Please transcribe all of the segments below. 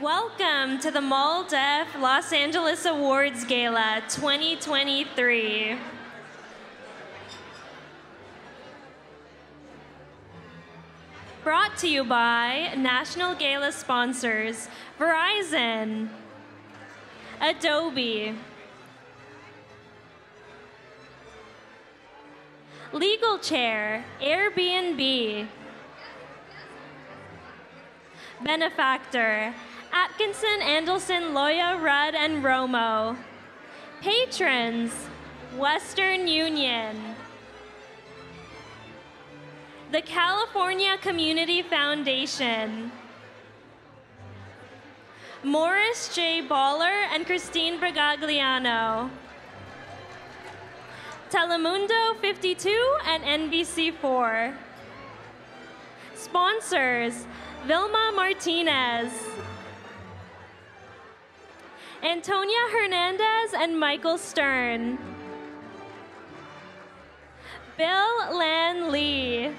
Welcome to the MALDEF Los Angeles Awards Gala 2023. Brought to you by National Gala sponsors Verizon, Adobe, Legal Chair, Airbnb, Benefactor, Atkinson, Andelson, Loya, Rudd, and Romo. Patrons, Western Union, the California Community Foundation, Morris J. Baller and Christine Bragagliano, Telemundo 52 and NBC4. Sponsors, Vilma Martinez, Antonia Hernandez and Michael Stern, Bill Lan Lee,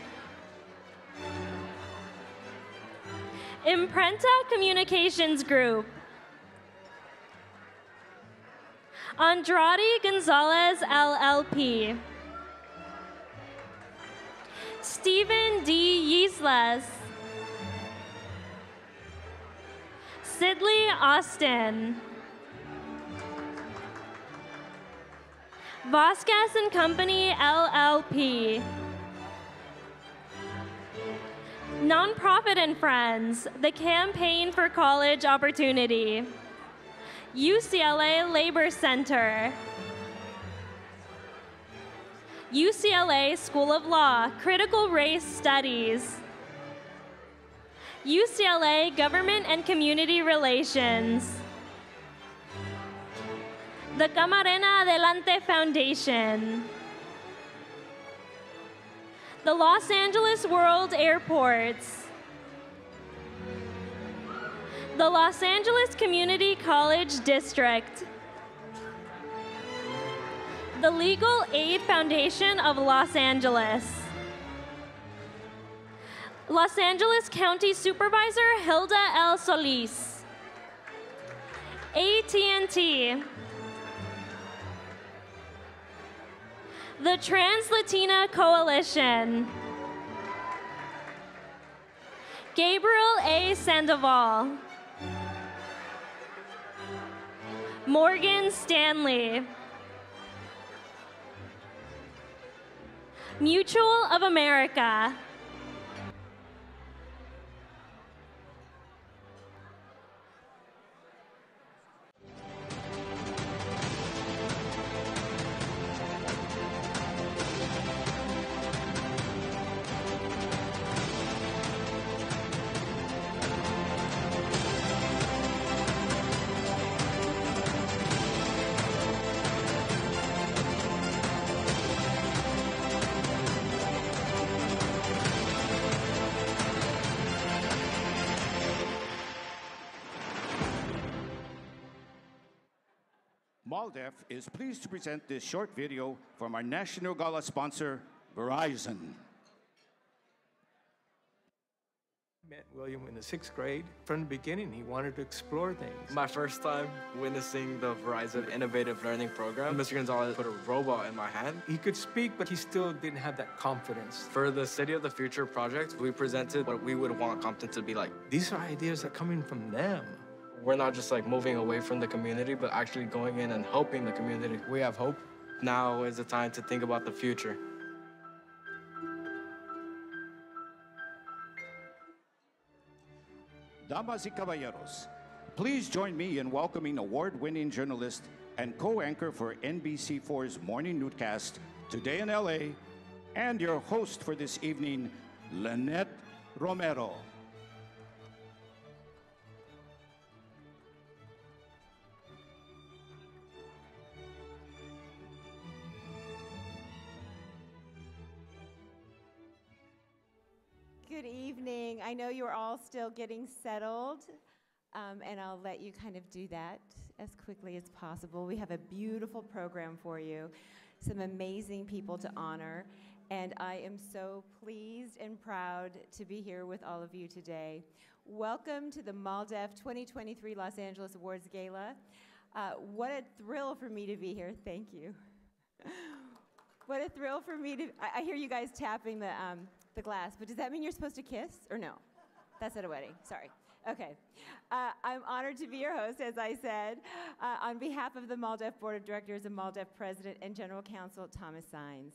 Imprenta Communications Group, Andrade Gonzalez LLP, Stephen D. Yislas, Sidley Austin, Vasquez and Company LLP, Nonprofit and Friends, the Campaign for College Opportunity, UCLA Labor Center, UCLA School of Law, Critical Race Studies, UCLA Government and Community Relations, the Camarena Adelante Foundation, the Los Angeles World Airports, the Los Angeles Community College District, the Legal Aid Foundation of Los Angeles, Los Angeles County Supervisor Hilda L. Solis, AT&T, the Trans-Latina Coalition, Gabriel A. Sandoval, Morgan Stanley, Mutual of America, MALDEF is pleased to present this short video from our National Gala sponsor, Verizon. Met William in the 6th grade. From the beginning, he wanted to explore things. My first time witnessing the Verizon Innovative Learning Program, Mr. Gonzalez put a robot in my hand. He could speak, but he still didn't have that confidence. For the City of the Future project, we presented what we would want Compton to be like. These are ideas that are coming from them. We're not just like moving away from the community, but actually going in and helping the community. We have hope. Now is the time to think about the future. Damas y caballeros, please join me in welcoming award-winning journalist and co-anchor for NBC4's morning newscast, Today in LA, and your host for this evening, Lynette Romero. Good evening. I know you're all still getting settled, and I'll let you kind of do that as quickly as possible. We have a beautiful program for you, some amazing people to honor, and I am so pleased and proud to be here with all of you today. Welcome to the MALDEF 2023 Los Angeles Awards Gala. What a thrill for me to be here. Thank you. What a thrill for me to, I hear you guys tapping the glass, but does that mean you're supposed to kiss or no? That's at a wedding, sorry. Okay. I'm honored to be your host, as I said, on behalf of the MALDEF Board of Directors and MALDEF President and General Counsel Thomas Saenz.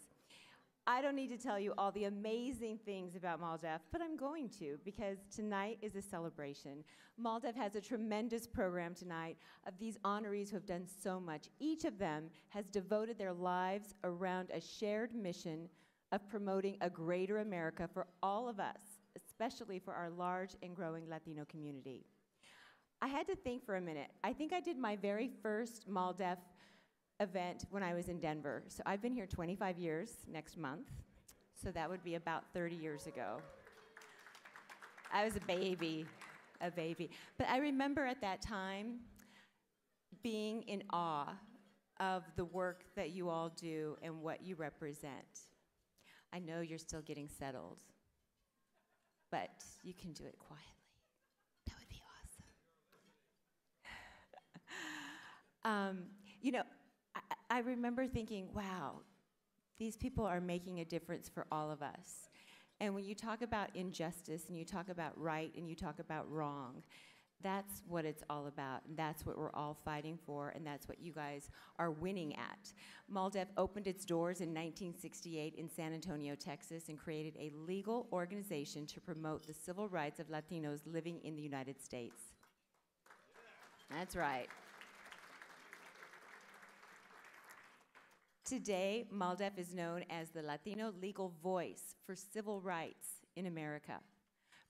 I don't need to tell you all the amazing things about MALDEF, but I'm going to, because tonight is a celebration. MALDEF has a tremendous program tonight of these honorees who have done so much. Each of them has devoted their lives around a shared mission of promoting a greater America for all of us, especially for our large and growing Latino community. I had to think for a minute. I think I did my very first MALDEF event when I was in Denver. So I've been here 25 years next month. So that would be about 30 years ago. I was a baby. But I remember at that time being in awe of the work that you all do and what you represent. I know you're still getting settled, but you can do it quietly. That would be awesome. You know, I remember thinking, wow, these people are making a difference for all of us. And when you talk about injustice and you talk about right and you talk about wrong, that's what it's all about. And that's what we're all fighting for, and that's what you guys are winning at. MALDEF opened its doors in 1968 in San Antonio, Texas, and created a legal organization to promote the civil rights of Latinos living in the United States. That's right. Today, MALDEF is known as the Latino legal voice for civil rights in America.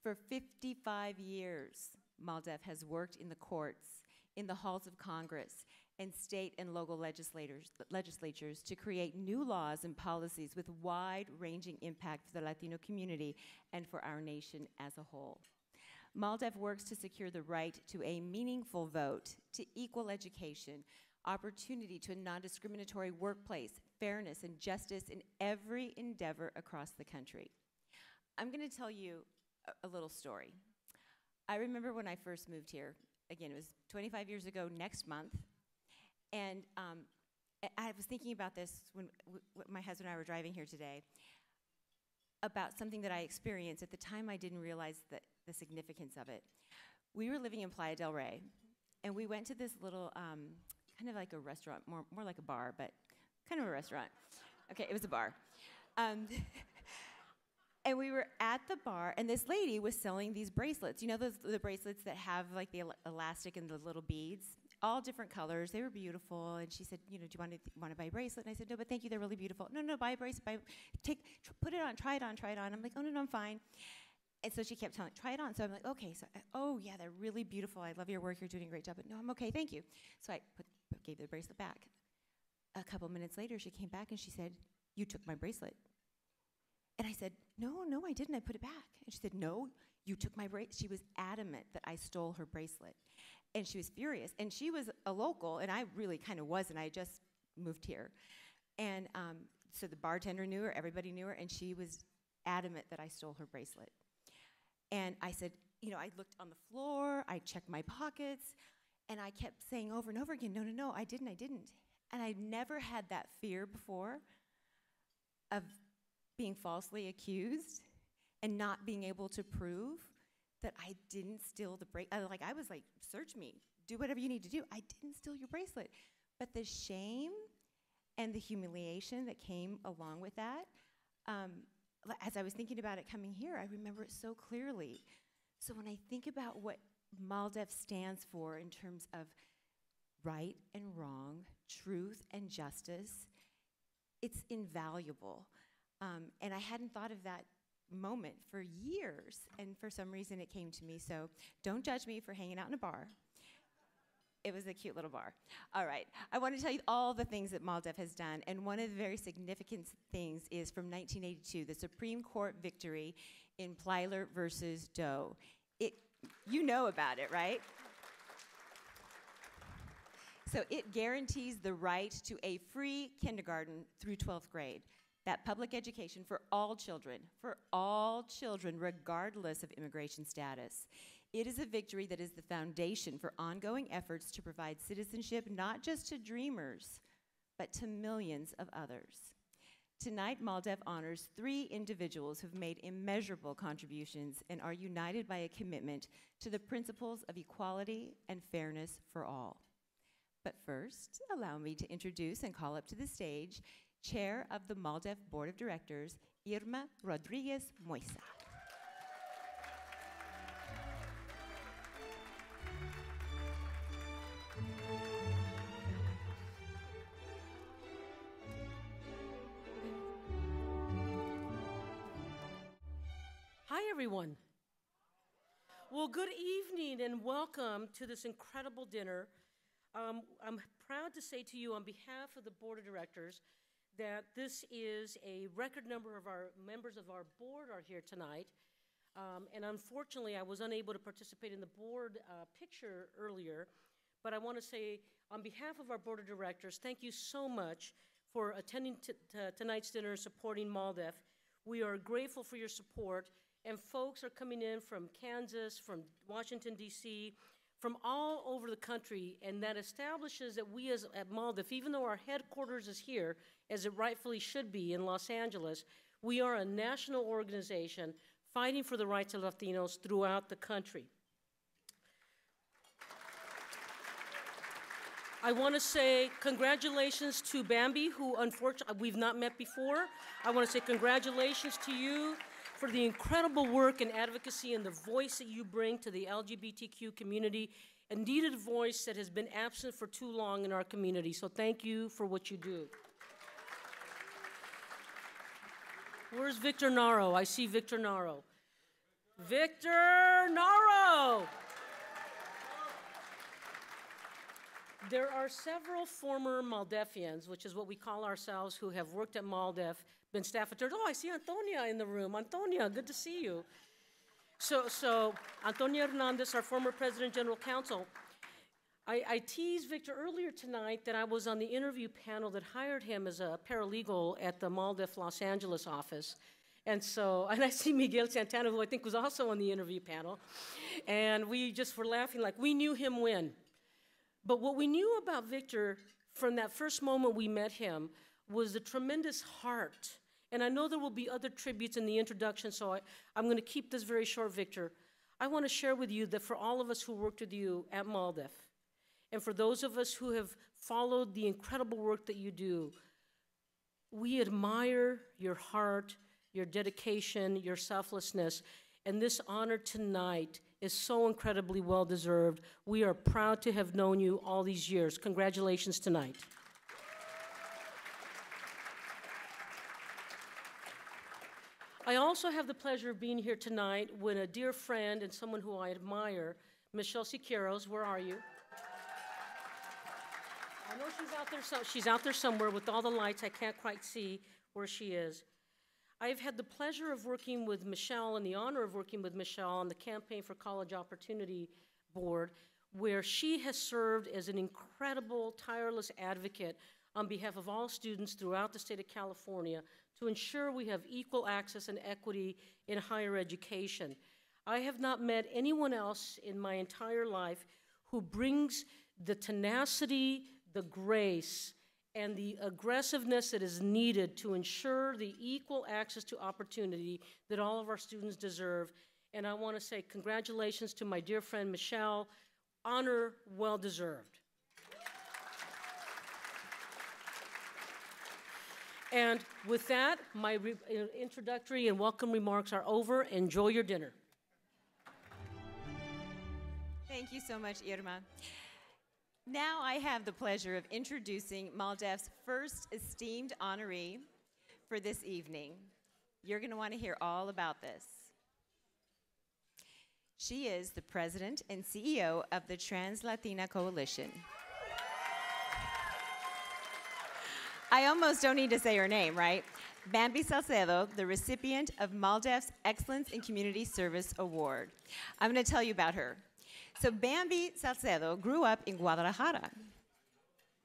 For 55 years, MALDEF has worked in the courts, in the halls of Congress, and state and local legislatures to create new laws and policies with wide-ranging impact for the Latino community and for our nation as a whole. MALDEF works to secure the right to a meaningful vote, to equal education, opportunity to a non-discriminatory workplace, fairness and justice in every endeavor across the country. I'm going to tell you a little story. I remember when I first moved here, again, it was 25 years ago next month, and I was thinking about this when my husband and I were driving here today, about something that I experienced. At the time, I didn't realize the significance of it. We were living in Playa del Rey, and we went to this little, kind of like a restaurant, more like a bar, but kind of a restaurant. Okay, it was a bar. And we were at the bar, and this lady was selling these bracelets. You know the bracelets that have like the elastic and the little beads? All different colors. They were beautiful. And she said, you know, do you want to buy a bracelet? And I said, no, but thank you, they're really beautiful. No, buy a bracelet. Put it on, try it on. I'm like, oh, no, I'm fine. And so she kept telling, try it on. So I'm like, okay. So, oh, yeah, they're really beautiful. I love your work. You're doing a great job. But no, I'm okay, thank you. So I gave the bracelet back. A couple minutes later, she came back and she said, you took my bracelet. And I said, no, I didn't. I put it back. And she said, no, you took my bracelet. She was adamant that I stole her bracelet. And she was furious. And she was a local, and I really kind of wasn't. I just moved here. And so the bartender knew her, everybody knew her, and she was adamant that I stole her bracelet. And I said, you know, I looked on the floor, I checked my pockets, and I kept saying over and over again, no, I didn't. And I'd never had that fear before of being falsely accused and not being able to prove that I didn't steal the bracelet. I was like, search me, do whatever you need to do. I didn't steal your bracelet. But the shame and the humiliation that came along with that, as I was thinking about it coming here, I remember it so clearly. So when I think about what MALDEF stands for in terms of right and wrong, truth and justice, it's invaluable. And I hadn't thought of that moment for years, and for some reason it came to me. So don't judge me for hanging out in a bar. It was a cute little bar. All right, I want to tell you all the things that MALDEF has done, and one of the very significant things is from 1982, the Supreme Court victory in Plyler versus Doe. You know about it, right? So it guarantees the right to a free kindergarten through 12th grade. that public education for all children, regardless of immigration status. It is a victory that is the foundation for ongoing efforts to provide citizenship not just to dreamers, but to millions of others. Tonight, MALDEF honors 3 individuals who've made immeasurable contributions and are united by a commitment to the principles of equality and fairness for all. But first, allow me to introduce and call up to the stage Chair of the MALDEF Board of Directors, Irma Rodriguez Moisa. Hi, everyone. Well, good evening and welcome to this incredible dinner. I'm proud to say to you on behalf of the Board of Directors that this is a record number of our members of our board are here tonight. And unfortunately, I was unable to participate in the board picture earlier, but I want to say on behalf of our Board of Directors, thank you so much for attending tonight's dinner and supporting MALDEF. We are grateful for your support, and folks are coming in from Kansas, from Washington, D.C., from all over the country, and that establishes that we at MALDEF, even though our headquarters is here, as it rightfully should be in Los Angeles, we are a national organization fighting for the rights of Latinos throughout the country. I want to say congratulations to Bambi, who unfortunately we've not met before. I want to say congratulations to you for the incredible work and advocacy and the voice that you bring to the LGBTQ community, a needed voice that has been absent for too long in our community. So thank you for what you do. Where's Victor Naro? I see Victor Naro. Victor Naro! There are several former Maldefians, which is what we call ourselves, who have worked at MALDEF, been staff attorneys. Oh, I see Antonia in the room. Antonia, good to see you. So Antonia Hernandez, our former President General Counsel. I teased Victor earlier tonight that I was on the interview panel that hired him as a paralegal at the MALDEF Los Angeles office. And I see Miguel Santana, who I think was also on the interview panel. And we just were laughing like we knew him when. But what we knew about Victor from that first moment we met him was the tremendous heart. And I know there will be other tributes in the introduction, so I'm going to keep this very short, Victor. I want to share with you that for all of us who worked with you at MALDEF, and for those of us who have followed the incredible work that you do, we admire your heart, your dedication, your selflessness, and this honor tonight is so incredibly well-deserved. We are proud to have known you all these years. Congratulations tonight. I also have the pleasure of being here tonight with a dear friend and someone who I admire, Michelle Siqueiros. Where are you? I know she's out there somewhere with all the lights. I can't quite see where she is. I've had the pleasure of working with Michelle and the honor of working with Michelle on the Campaign for College Opportunity Board, where she has served as an incredible, tireless advocate on behalf of all students throughout the state of California to ensure we have equal access and equity in higher education. I have not met anyone else in my entire life who brings the tenacity, the grace, and the aggressiveness that is needed to ensure the equal access to opportunity that all of our students deserve. And I want to say congratulations to my dear friend Michelle. Honor well deserved. And with that, my introductory and welcome remarks are over. Enjoy your dinner. Thank you so much, Irma. Now I have the pleasure of introducing MALDEF's first esteemed honoree for this evening. You're going to want to hear all about this. She is the president and CEO of the Trans Latina Coalition. I almost don't need to say her name, right? Bambi Salcedo, the recipient of MALDEF's Excellence in Community Service Award. I'm going to tell you about her. So Bambi Salcedo grew up in Guadalajara,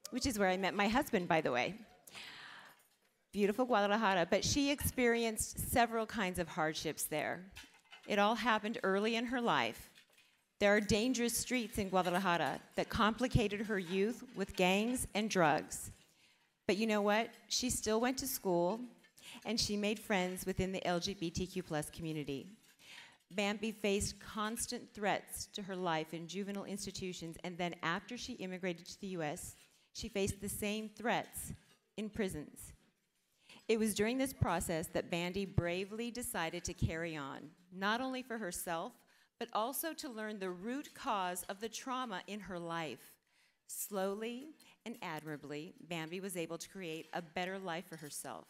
which is where I met my husband, by the way. beautiful Guadalajara, but she experienced several kinds of hardships there. It all happened early in her life. There are dangerous streets in Guadalajara that complicated her youth with gangs and drugs. But you know what? She still went to school, and she made friends within the LGBTQ+ community. Bambi faced constant threats to her life in juvenile institutions, and then after she immigrated to the US, she faced the same threats in prisons. It was during this process that Bambi bravely decided to carry on, not only for herself, but also to learn the root cause of the trauma in her life. Slowly and admirably, Bambi was able to create a better life for herself.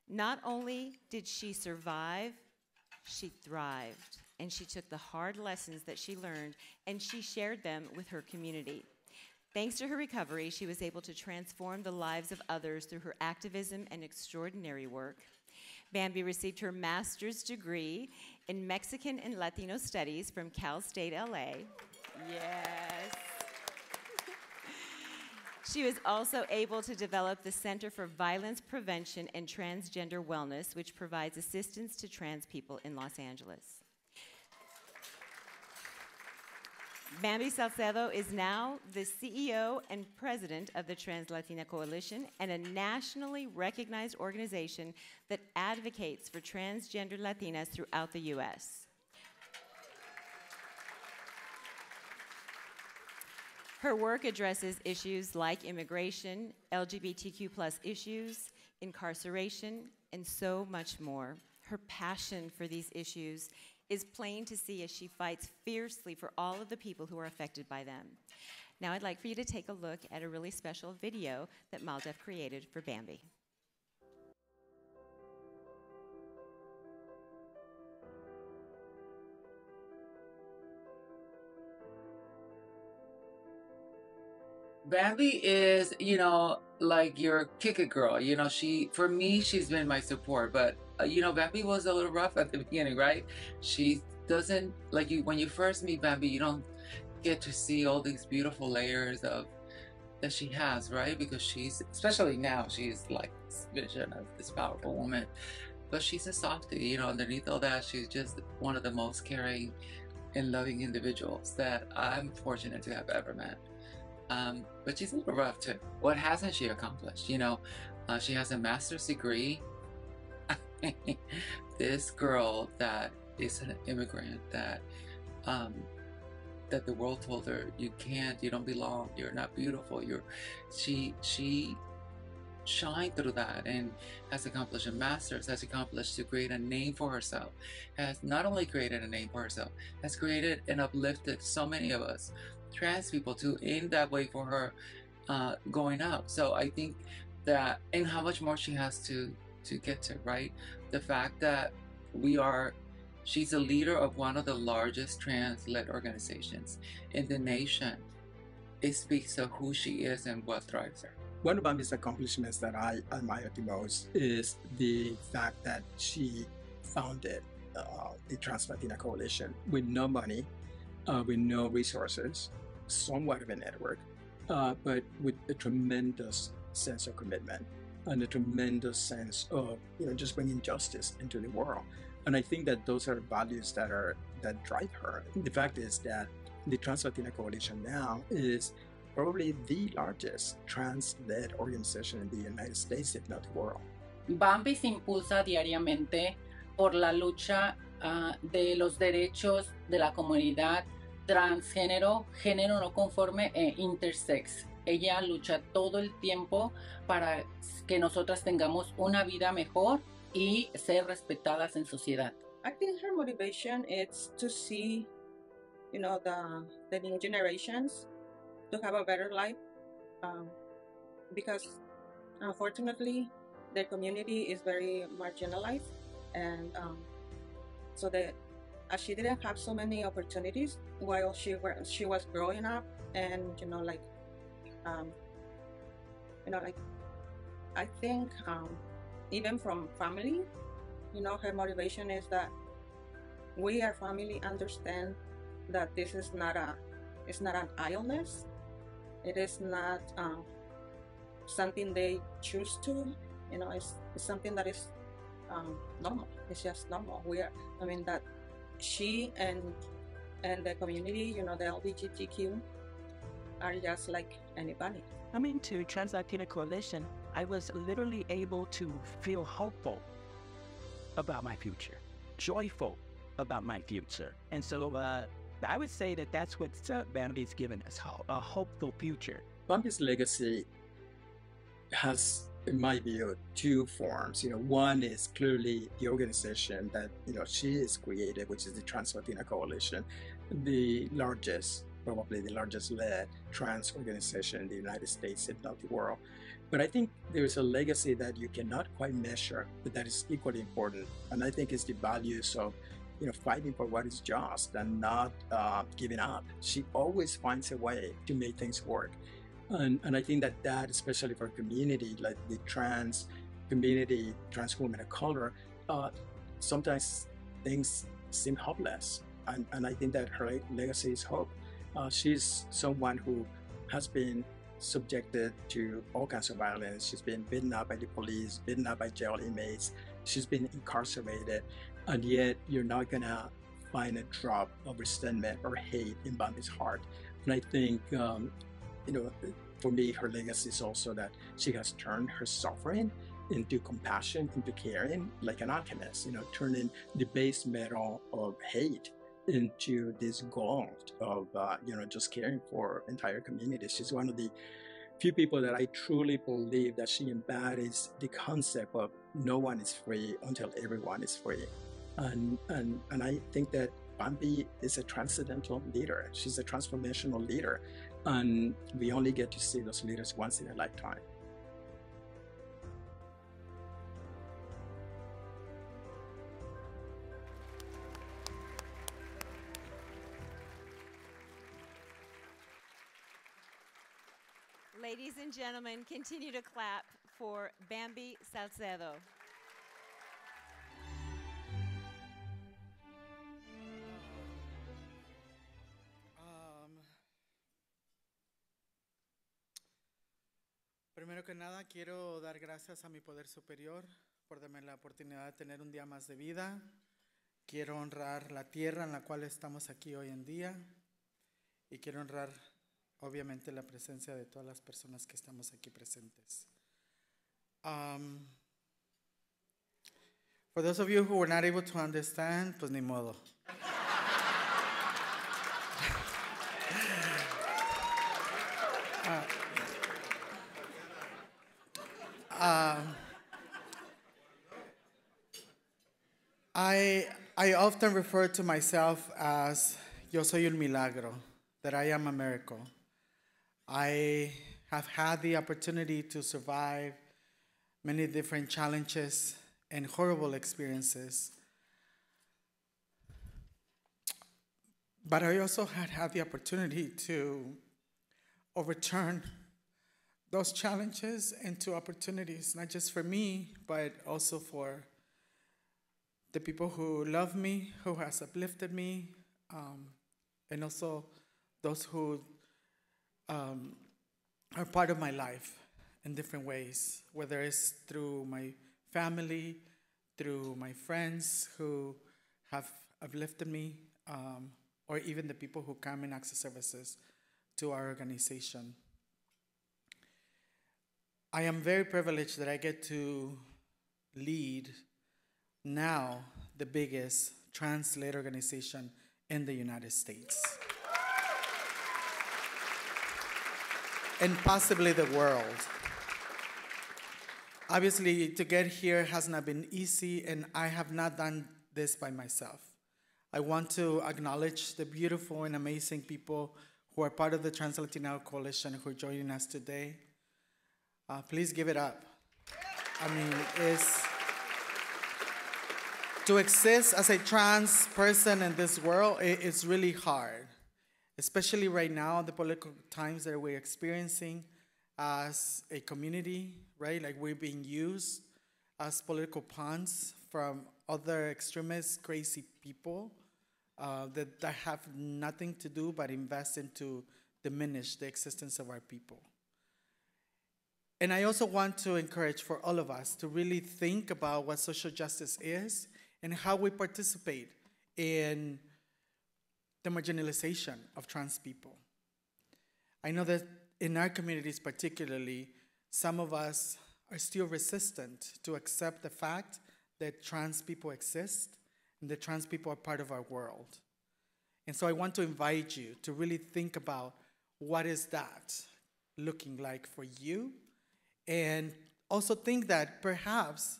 Not only did she survive, she thrived, and she took the hard lessons that she learned and she shared them with her community. Thanks to her recovery, she was able to transform the lives of others through her activism and extraordinary work. Bambi received her master's degree in Mexican and Latino Studies from Cal State LA. Yes. She was also able to develop the Center for Violence Prevention and Transgender Wellness, which provides assistance to trans people in Los Angeles. Bambi Salcedo is now the CEO and president of the Trans Latina Coalition, and a nationally recognized organization that advocates for transgender Latinas throughout the US. Her work addresses issues like immigration, LGBTQ+ issues, incarceration, and so much more. Her passion for these issues is plain to see as she fights fiercely for all of the people who are affected by them. Now I'd like for you to take a look at a really special video that MALDEF created for Bambi. Bambi is, like your kick-it girl. For me, she's been my support. But, Bambi was a little rough at the beginning, right? She doesn't, when you first meet Bambi, you don't get to see all these beautiful layers that she has, right? Because especially now, she's like this vision of this powerful woman. But she's a softie, underneath all that, she's just one of the most caring and loving individuals that I'm fortunate to have ever met. But she's a little rough too. What hasn't she accomplished? She has a master's degree. This girl that is an immigrant that the world told her, you don't belong, you're not beautiful, she shined through that and has accomplished a master's, has accomplished to create a name for herself, has not only created a name for herself, has created and uplifted so many of us trans people to in that way for her going up. So I think that, and how much more she has to get to, right? The fact that she's a leader of one of the largest trans-led organizations in the nation. It speaks of who she is and what drives her. One of Bambi's accomplishments that I admire the most is the fact that she founded the Trans Latina Coalition with no money, with no resources, somewhat of a network, but with a tremendous sense of commitment and a tremendous sense of just bringing justice into the world. And I think that those are values that drive her. The fact is that the Trans Latina Coalition now is probably the largest trans-led organization in the United States, if not the world. Bambi se impulsa diariamente por la lucha de los derechos de la comunidad transgénero, género no conforme e intersex. Ella lucha todo el tiempo para que nosotras tengamos una vida mejor y ser respetadas en sociedad. I think her motivation is to see, the new generations to have a better life, because unfortunately their community is very marginalized, and so that she didn't have so many opportunities while she was growing up, and I think even from family, her motivation is that we, our family, understand that this is not an illness. It is not something they choose to You know, it's something that is normal. It's just normal. I mean, that she and the community, you know, the LGBTQ, are just like anybody. Coming to Trans Latina Coalition, I was literally able to feel hopeful about my future, joyful about my future. And so I would say that that's what Bambi's given us, a hopeful future. Bambi's legacy has, in my view, two forms. You know, one is clearly the organization that, you know, she has created, which is the Trans Latina Coalition, the largest, probably the largest led trans organization in the United States, if not the world. But I think there's a legacy that you cannot quite measure, but that is equally important. And I think it's the values of, you know, fighting for what is just and not giving up. She always finds a way to make things work. And I think that especially for a community like the trans community, trans women of color, sometimes things seem hopeless. And I think that her legacy is hope. She's someone who has been subjected to all kinds of violence. She's been beaten up by the police, beaten up by jail inmates. She's been incarcerated. And yet you're not gonna find a drop of resentment or hate in Bambi's heart. And I think, you know, for me, her legacy is also that she has turned her suffering into compassion, into caring, like an alchemist, you know, turning the base metal of hate into this gold of, you know, just caring for entire communities. She's one of the few people that I truly believe that she embodies the concept of no one is free until everyone is free. And I think that Bambi is a transcendental leader. She's a transformational leader. And we only get to see those leaders once in a lifetime. Ladies and gentlemen, continue to clap for Bambi Salcedo. Primero que nada, quiero dar gracias a mi poder superior por darme la oportunidad de tener un día más de vida. Quiero honrar la tierra en la cual estamos aquí hoy en día y quiero honrar, obviamente, la presencia de todas las personas que estamos aquí presentes. For those of you who were not able to understand, pues ni modo. I often refer to myself as yo soy un milagro, that I am a miracle. I have had the opportunity to survive many different challenges and horrible experiences. But I also had the opportunity to overturn those challenges into opportunities, not just for me, but also for the people who love me, who has uplifted me, and also those who are part of my life in different ways, whether it's through my family, through my friends who have uplifted me, or even the people who come and access services to our organization. I am very privileged that I get to lead now the biggest trans-led organization in the United States. And possibly the world. Obviously, to get here has not been easy, and I have not done this by myself. I want to acknowledge the beautiful and amazing people who are part of the Trans Latino Coalition who are joining us today. Please give it up. I mean, to exist as a trans person in this world, it's really hard, especially right now, the political times that we're experiencing as a community, right? Like we're being used as political pawns from other extremist, crazy people that have nothing to do but invest into diminish the existence of our people. And I also want to encourage for all of us to really think about what social justice is and how we participate in the marginalization of trans people. I know that in our communities particularly, some of us are still resistant to accept the fact that trans people exist and that trans people are part of our world. And so I want to invite you to really think about what is that looking like for you, and also think that perhaps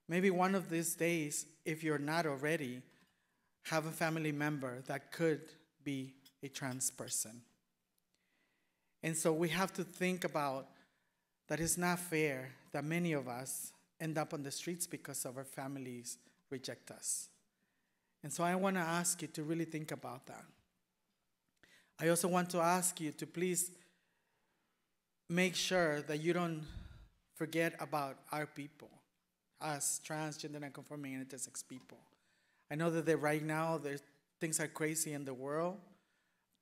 maybe one of these days, if you're not already, have a family member that could be a trans person. And so we have to think about that it's not fair that many of us end up on the streets because of our families reject us. And so I want to ask you to really think about that. I also want to ask you to please make sure that you don't forget about our people, us transgender and conforming and intersex people. I know that right now things are crazy in the world,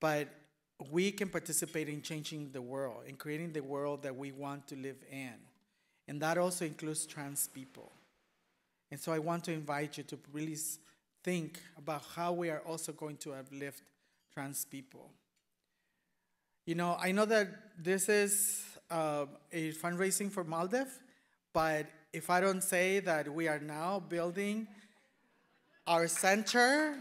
but we can participate in changing the world, in creating the world that we want to live in. And that also includes trans people. And so I want to invite you to really think about how we are also going to uplift trans people. You know, I know that this is a fundraising for MALDEF, but if I don't say that we are now building our center,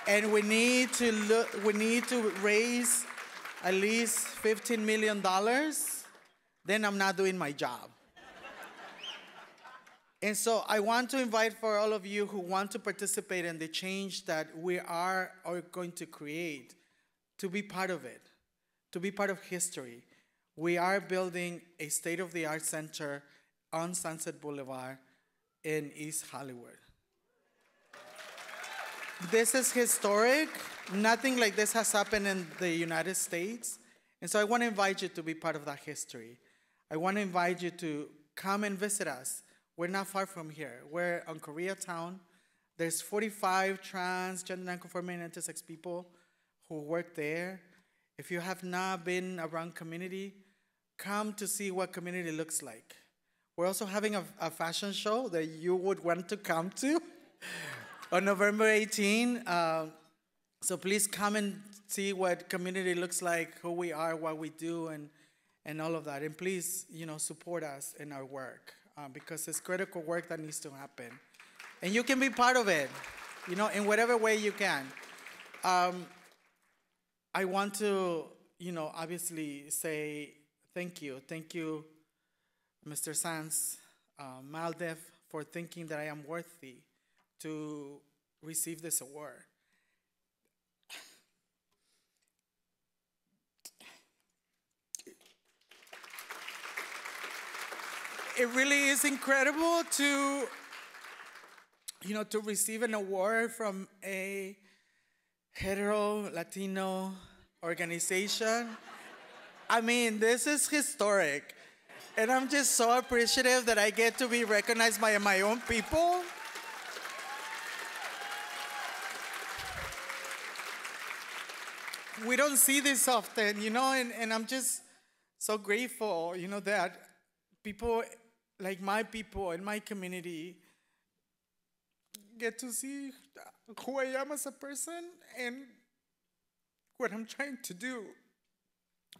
and we need to raise at least $15 million, then I'm not doing my job. And so I want to invite for all of you who want to participate in the change that we are going to create to be part of it, to be part of history. We are building a state-of-the-art center on Sunset Boulevard in East Hollywood. This is historic. Nothing like this has happened in the United States. And so I want to invite you to be part of that history. I want to invite you to come and visit us. We're not far from here. We're on Koreatown. There's 45 transgender, non-conforming, and intersex people who work there. If you have not been around community, come to see what community looks like. We're also having a fashion show that you would want to come to on November 18. So please come and see what community looks like, who we are, what we do, and all of that. And please, support us in our work because it's critical work that needs to happen. And you can be part of it, in whatever way you can. I want to, obviously say thank you. Thank you, Mr. Sanz, MALDEF, for thinking that I am worthy to receive this award. It really is incredible to, to receive an award from a hetero Latino organization. I mean, this is historic. And I'm just so appreciative that I get to be recognized by my own people. We don't see this often, and I'm just so grateful, that people like my people in my community get to see who I am as a person and what I'm trying to do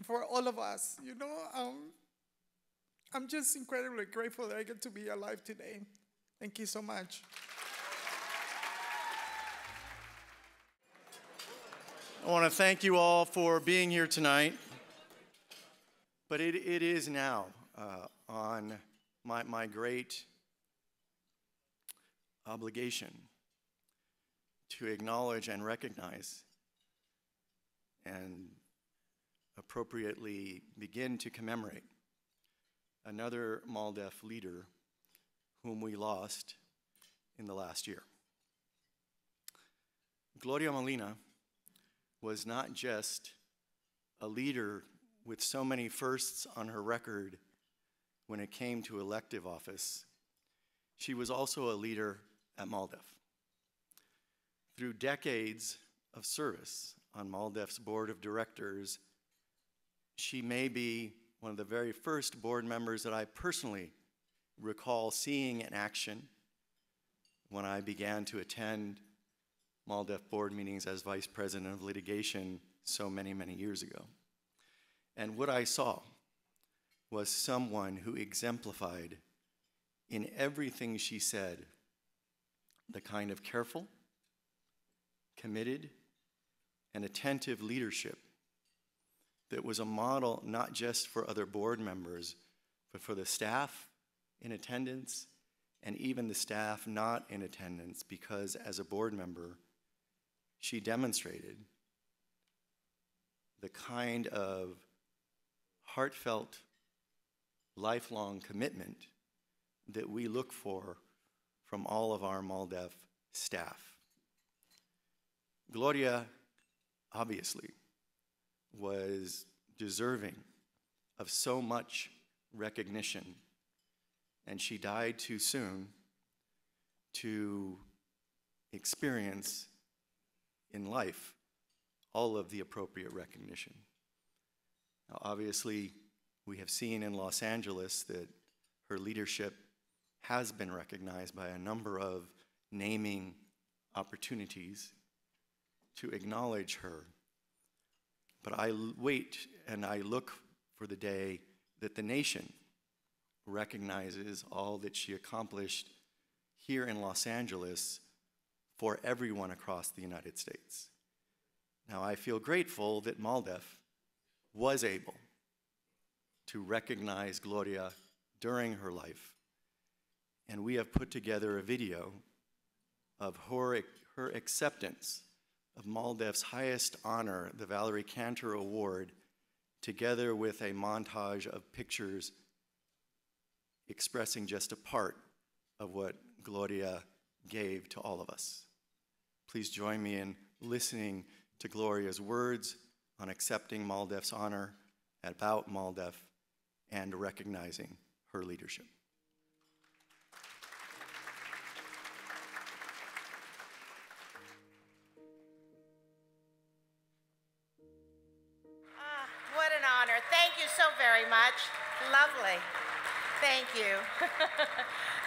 for all of us, I'm just incredibly grateful that I get to be alive today. Thank you so much. I want to thank you all for being here tonight. But it is now on my great obligation to acknowledge and recognize and appropriately begin to commemorate another MALDEF leader whom we lost in the last year. Gloria Molina was not just a leader with so many firsts on her record when it came to elective office. She was also a leader at MALDEF. Through decades of service on MALDEF's board of directors, she may be one of the very first board members that I personally recall seeing in action when I began to attend MALDEF board meetings as vice president of litigation so many, many years ago. And what I saw was someone who exemplified in everything she said the kind of careful, committed, and attentive leadership that was a model not just for other board members, but for the staff in attendance and even the staff not in attendance, because as a board member, she demonstrated the kind of heartfelt, lifelong commitment that we look for from all of our MALDEF staff. Gloria, obviously, was deserving of so much recognition, and she died too soon to experience in life all of the appropriate recognition. Now, obviously, we have seen in Los Angeles that her leadership has been recognized by a number of naming opportunities to acknowledge her. But I wait and I look for the day that the nation recognizes all that she accomplished here in Los Angeles for everyone across the United States. Now, I feel grateful that MALDEF was able to recognize Gloria during her life, and we have put together a video of her acceptance of MALDEF's highest honor, the Valerie Cantor Award, together with a montage of pictures expressing just a part of what Gloria gave to all of us. Please join me in listening to Gloria's words on accepting MALDEF's honor, about MALDEF, and recognizing her leadership. What an honor. Thank you so very much. Lovely. Thank you.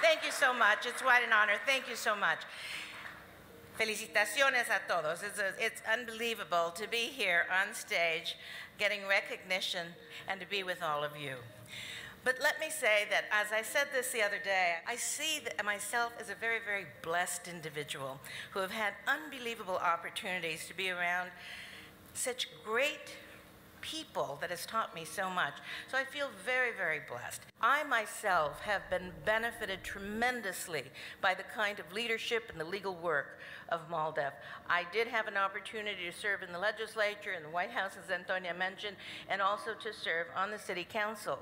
Thank you so much. It's quite an honor. Thank you so much. Felicitaciones a todos. It's unbelievable to be here on stage, getting recognition, and to be with all of you. But let me say that, as I said this the other day, I see myself as a very, very blessed individual who have had unbelievable opportunities to be around such great people that has taught me so much. So I feel very, very blessed. I myself have been benefited tremendously by the kind of leadership and the legal work of MALDEF. I did have an opportunity to serve in the legislature, in the White House, as Antonia mentioned, and also to serve on the city council.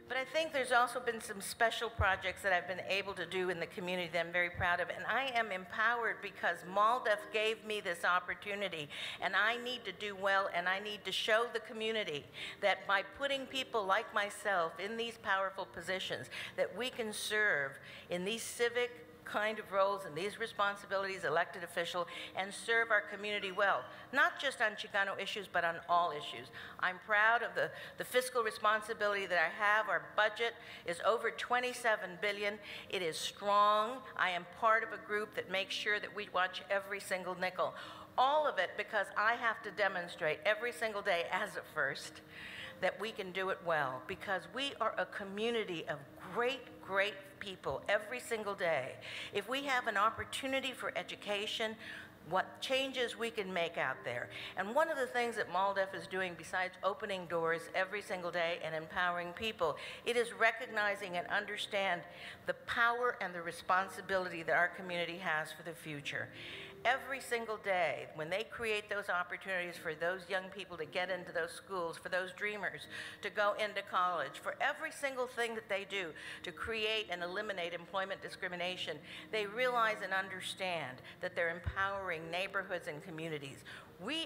But I think there's also been some special projects that I've been able to do in the community that I'm very proud of. And I am empowered because MALDEF gave me this opportunity. And I need to do well, and I need to show the community that by putting people like myself in these powerful positions, that we can serve in these civic kind of roles and these responsibilities, elected official, and serve our community well, not just on Chicano issues, but on all issues. I'm proud of the fiscal responsibility that I have. Our budget is over $27 billion. It is strong. I am part of a group that makes sure that we watch every single nickel. All of it because I have to demonstrate every single day as a first that we can do it well, because we are a community of great, great people every single day. If we have an opportunity for education, what changes we can make out there. And one of the things that MALDEF is doing, besides opening doors every single day and empowering people, it is recognizing and understand the power and the responsibility that our community has for the future. Every single day, when they create those opportunities for those young people to get into those schools, for those dreamers to go into college, for every single thing that they do to create and eliminate employment discrimination, they realize and understand that they're empowering neighborhoods and communities.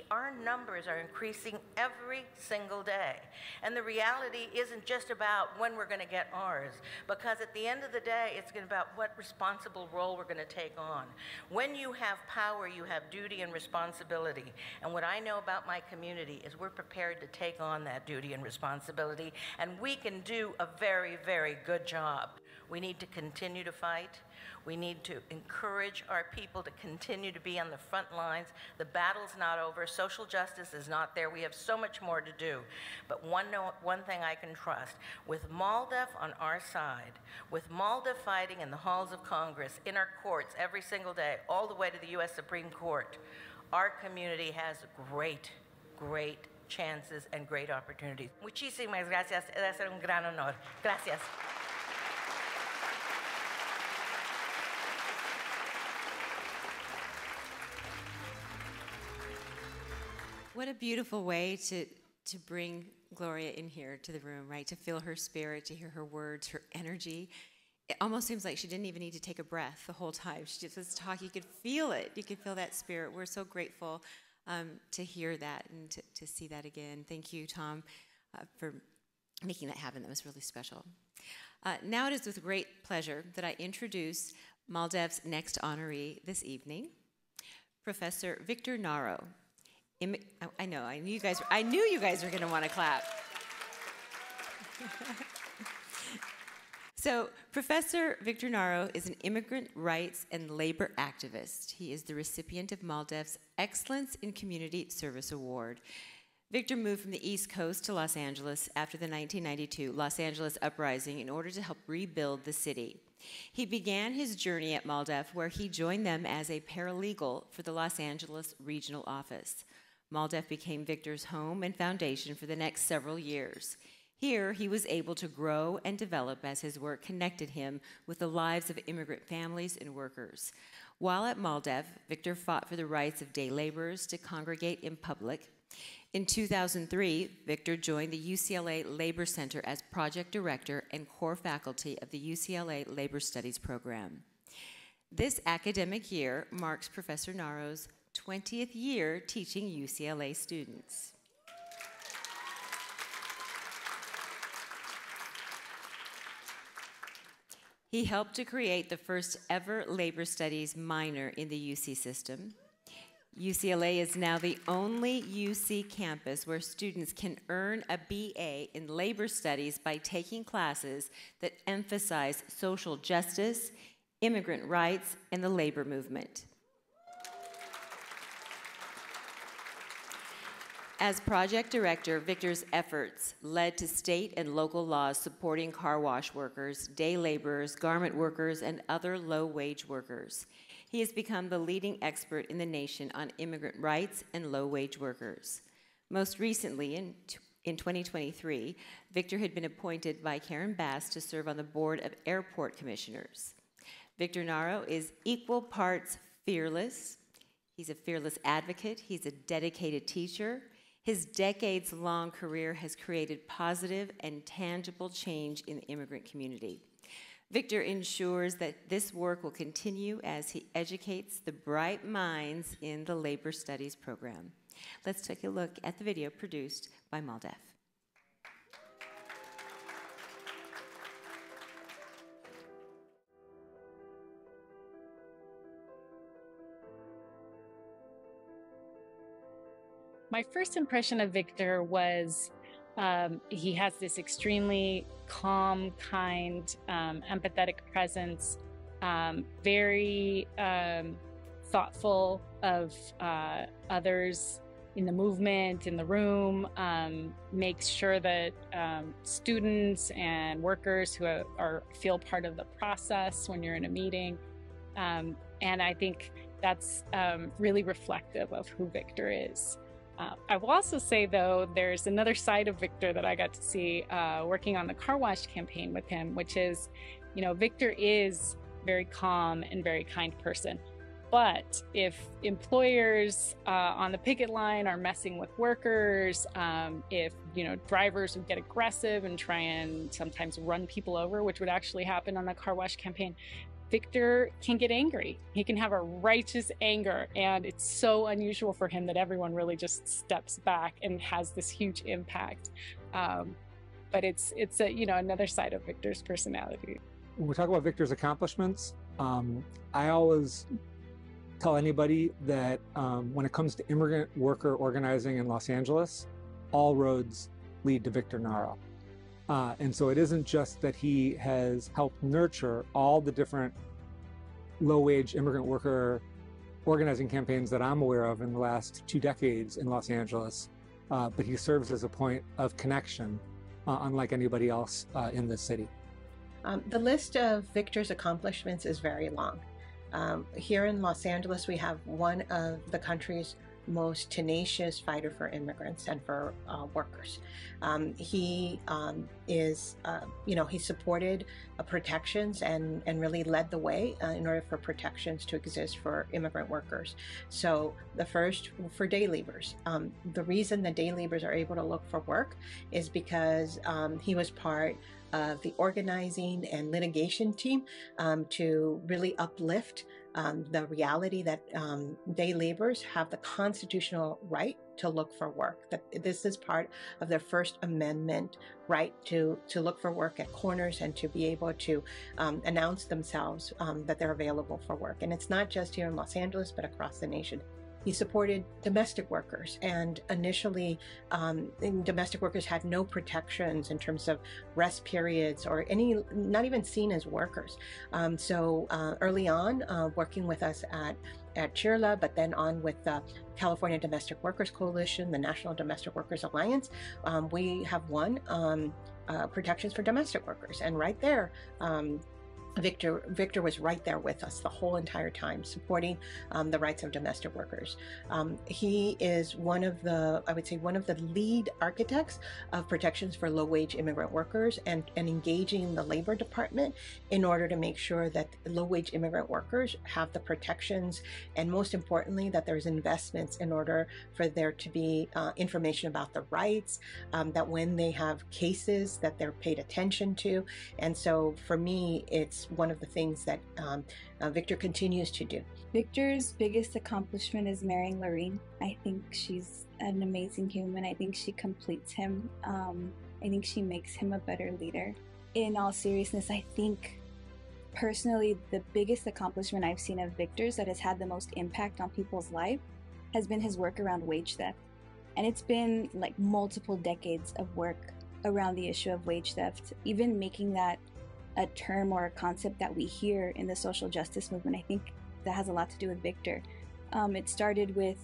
Our numbers are increasing every single day. And the reality isn't just about when we're going to get ours, because at the end of the day, it's about what responsible role we're going to take on. When you have power, power, you have duty and responsibility. And what I know about my community is we're prepared to take on that duty and responsibility, and we can do a very, very good job. We need to continue to fight. We need to encourage our people to continue to be on the front lines. The battle's not over. Social justice is not there. We have so much more to do. But one thing I can trust, with MALDEF on our side, with MALDEF fighting in the halls of Congress, in our courts every single day, all the way to the U.S. Supreme Court, our community has great, great chances and great opportunities. Muchísimas gracias. Debe ser un gran honor. Gracias. What a beautiful way to bring Gloria in here to the room, right? To feel her spirit, to hear her words, her energy. It almost seems like she didn't even need to take a breath the whole time. She just was talking. You could feel it. You could feel that spirit. We're so grateful to hear that and to see that again. Thank you, Tom, for making that happen. That was really special. Now it is with great pleasure that I introduce MALDEF's next honoree this evening, Professor Victor Naro. I know, I knew you guys were going to want to clap. So, Professor Victor Naro is an immigrant rights and labor activist. He is the recipient of MALDEF's Excellence in Community Service Award. Victor moved from the East Coast to Los Angeles after the 1992 Los Angeles uprising in order to help rebuild the city. He began his journey at MALDEF, where he joined them as a paralegal for the Los Angeles Regional Office. MALDEF became Victor's home and foundation for the next several years. Here, he was able to grow and develop as his work connected him with the lives of immigrant families and workers. While at MALDEF, Victor fought for the rights of day laborers to congregate in public. In 2003, Victor joined the UCLA Labor Center as project director and core faculty of the UCLA Labor Studies program. This academic year marks Professor Naro's 20th year teaching UCLA students. He helped to create the first ever labor studies minor in the UC system. UCLA is now the only UC campus where students can earn a BA in labor studies by taking classes that emphasize social justice, immigrant rights, and the labor movement. As project director, Victor's efforts led to state and local laws supporting car wash workers, day laborers, garment workers, and other low-wage workers. He has become the leading expert in the nation on immigrant rights and low-wage workers. Most recently, in 2023, Victor had been appointed by Karen Bass to serve on the board of airport commissioners. Victor Naro is equal parts fearless. He's a fearless advocate. He's a dedicated teacher. His decades-long career has created positive and tangible change in the immigrant community. Victor ensures that this work will continue as he educates the bright minds in the Labor Studies program. Let's take a look at the video produced by MALDEF. My first impression of Victor was he has this extremely calm, kind, empathetic presence, very thoughtful of others in the movement, in the room, makes sure that students and workers who feel part of the process when you're in a meeting. And I think that's really reflective of who Victor is. I will also say, though, there's another side of Victor that I got to see working on the car wash campaign with him, which is, Victor is a very calm and very kind person. But if employers on the picket line are messing with workers, if, drivers would get aggressive and try and sometimes run people over, which would actually happen on the car wash campaign, Victor can get angry. He can have a righteous anger, and it's so unusual for him that everyone really just steps back and has this huge impact. But it's another side of Victor's personality. When we talk about Victor's accomplishments, I always tell anybody that when it comes to immigrant worker organizing in Los Angeles, all roads lead to Victor Naro. And so it isn't just that he has helped nurture all the different low-wage immigrant worker organizing campaigns that I'm aware of in the last 2 decades in Los Angeles, but he serves as a point of connection, unlike anybody else in this city. The list of Victor's accomplishments is very long. Here in Los Angeles, we have one of the country's most tenacious fighter for immigrants and for workers. He is, he supported protections and really led the way in order for protections to exist for immigrant workers. So the first for day laborers. The reason the day laborers are able to look for work is because he was part of the organizing and litigation team to really uplift the reality that day laborers have the constitutional right to look for work. That this is part of their First Amendment right to look for work at corners and to be able to announce themselves that they're available for work. And it's not just here in Los Angeles, but across the nation. He supported domestic workers, and initially domestic workers had no protections in terms of rest periods or not even seen as workers. So early on, working with us at CHIRLA, but then on with the California Domestic Workers Coalition, the National Domestic Workers Alliance, we have won protections for domestic workers. And right there, Victor was right there with us the whole entire time, supporting the rights of domestic workers. He is one of the lead architects of protections for low-wage immigrant workers and engaging the Labor Department in order to make sure that low-wage immigrant workers have the protections, and most importantly, that there's investments in order for there to be information about the rights, that when they have cases that they're paid attention to. And so for me, it's one of the things that Victor continues to do. Victor's biggest accomplishment is marrying Lorene. I think she's an amazing human. I think she completes him. I think she makes him a better leader. In all seriousness, I think personally the biggest accomplishment I've seen of Victor's that has had the most impact on people's life has been his work around wage theft. And it's been like multiple decades of work around the issue of wage theft, even making that a term or a concept that we hear in the social justice movement. I think that has a lot to do with Victor. It started with,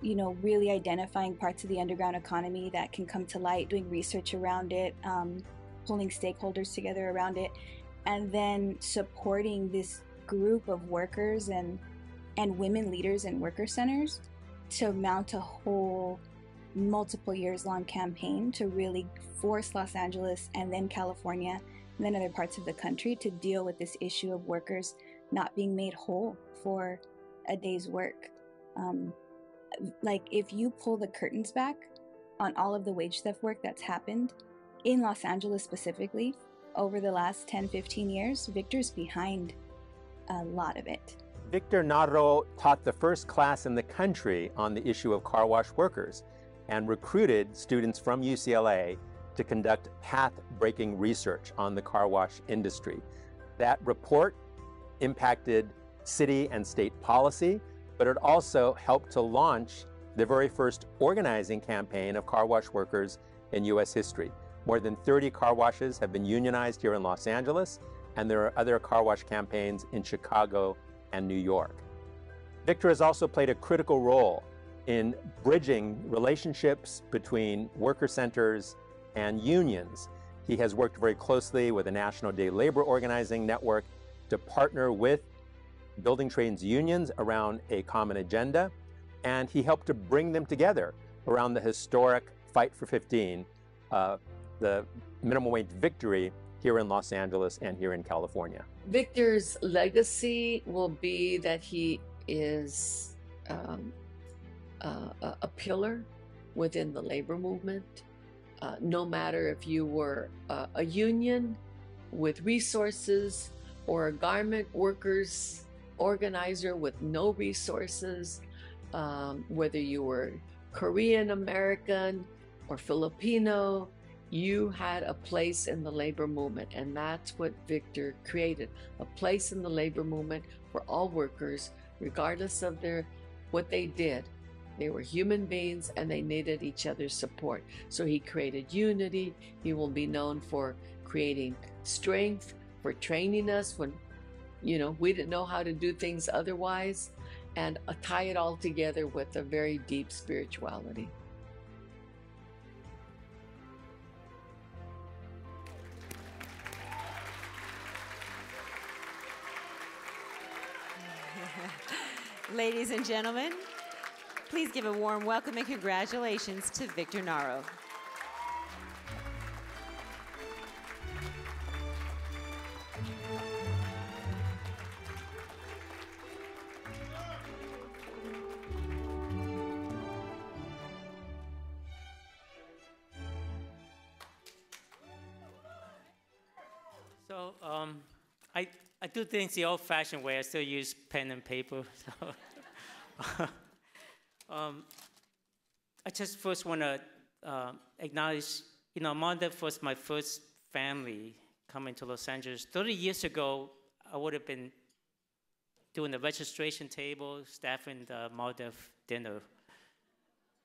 really identifying parts of the underground economy that can come to light, doing research around it, pulling stakeholders together around it, and then supporting this group of workers and women leaders in worker centers to mount a whole multiple years long campaign to really force Los Angeles and then California and then other parts of the country to deal with this issue of workers not being made whole for a day's work. If you pull the curtains back on all of the wage theft work that's happened in Los Angeles specifically over the last 10-15 years, Victor's behind a lot of it. Victor Naro taught the first class in the country on the issue of car wash workers and recruited students from UCLA to conduct path-breaking research on the car wash industry. That report impacted city and state policy, but it also helped to launch the very first organizing campaign of car wash workers in U.S. history. More than 30 car washes have been unionized here in Los Angeles, and there are other car wash campaigns in Chicago and New York. Victor has also played a critical role in bridging relationships between worker centers and unions. He has worked very closely with the National Day Labor Organizing Network to partner with building trades unions around a common agenda, and he helped to bring them together around the historic Fight for 15, the minimum wage victory here in Los Angeles and here in California. Victor's legacy will be that he is a pillar within the labor movement. No matter if you were a union with resources or a garment workers organizer with no resources, whether you were Korean American or Filipino, you had a place in the labor movement, and that's what Victor created, a place in the labor movement for all workers regardless of what they did. They were human beings and they needed each other's support. So he created unity. He will be known for creating strength, for training us when, we didn't know how to do things otherwise, and tie it all together with a very deep spirituality. Ladies and gentlemen, please give a warm welcome and congratulations to Victor Naro. So I do things the old-fashioned way. I still use pen and paper. So I just first want to acknowledge, MALDEF was my first family coming to Los Angeles. 30 years ago, I would have been doing the registration table, staffing the MALDEF dinner.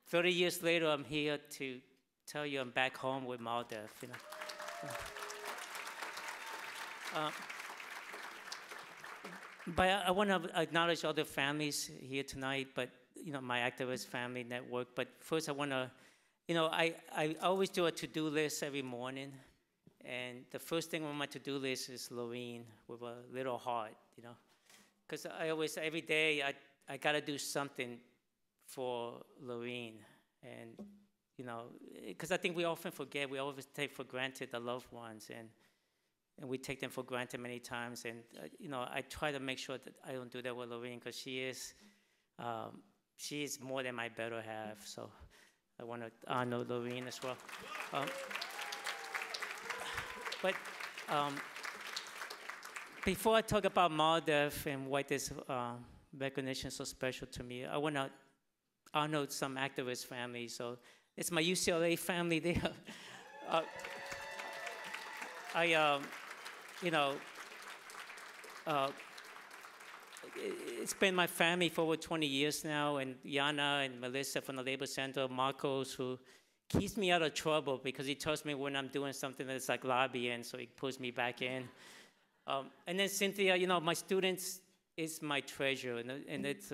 30 years later, I'm here to tell you I'm back home with MALDEF. But I want to acknowledge other families here tonight, but my activist family network. But first I want to, I always do a to-do list every morning. And the first thing on my to-do list is Lorene with a little heart, Because I always, every day, I got to do something for Lorene. And, because I think we often forget, we always take for granted the loved ones. And we take them for granted many times. And, I try to make sure that I don't do that with Lorene because she is more than my better half. So I want to honor Lorene as well. But before I talk about MALDEF and why this recognition is so special to me, I want to honor some activist families. So it's my UCLA family there. It's been my family for over 20 years now, and Yana and Melissa from the Labor Center, Marcos, who keeps me out of trouble because he tells me when I'm doing something that's like lobbying, so he pulls me back in. And then Cynthia, my students is my treasure, and it's,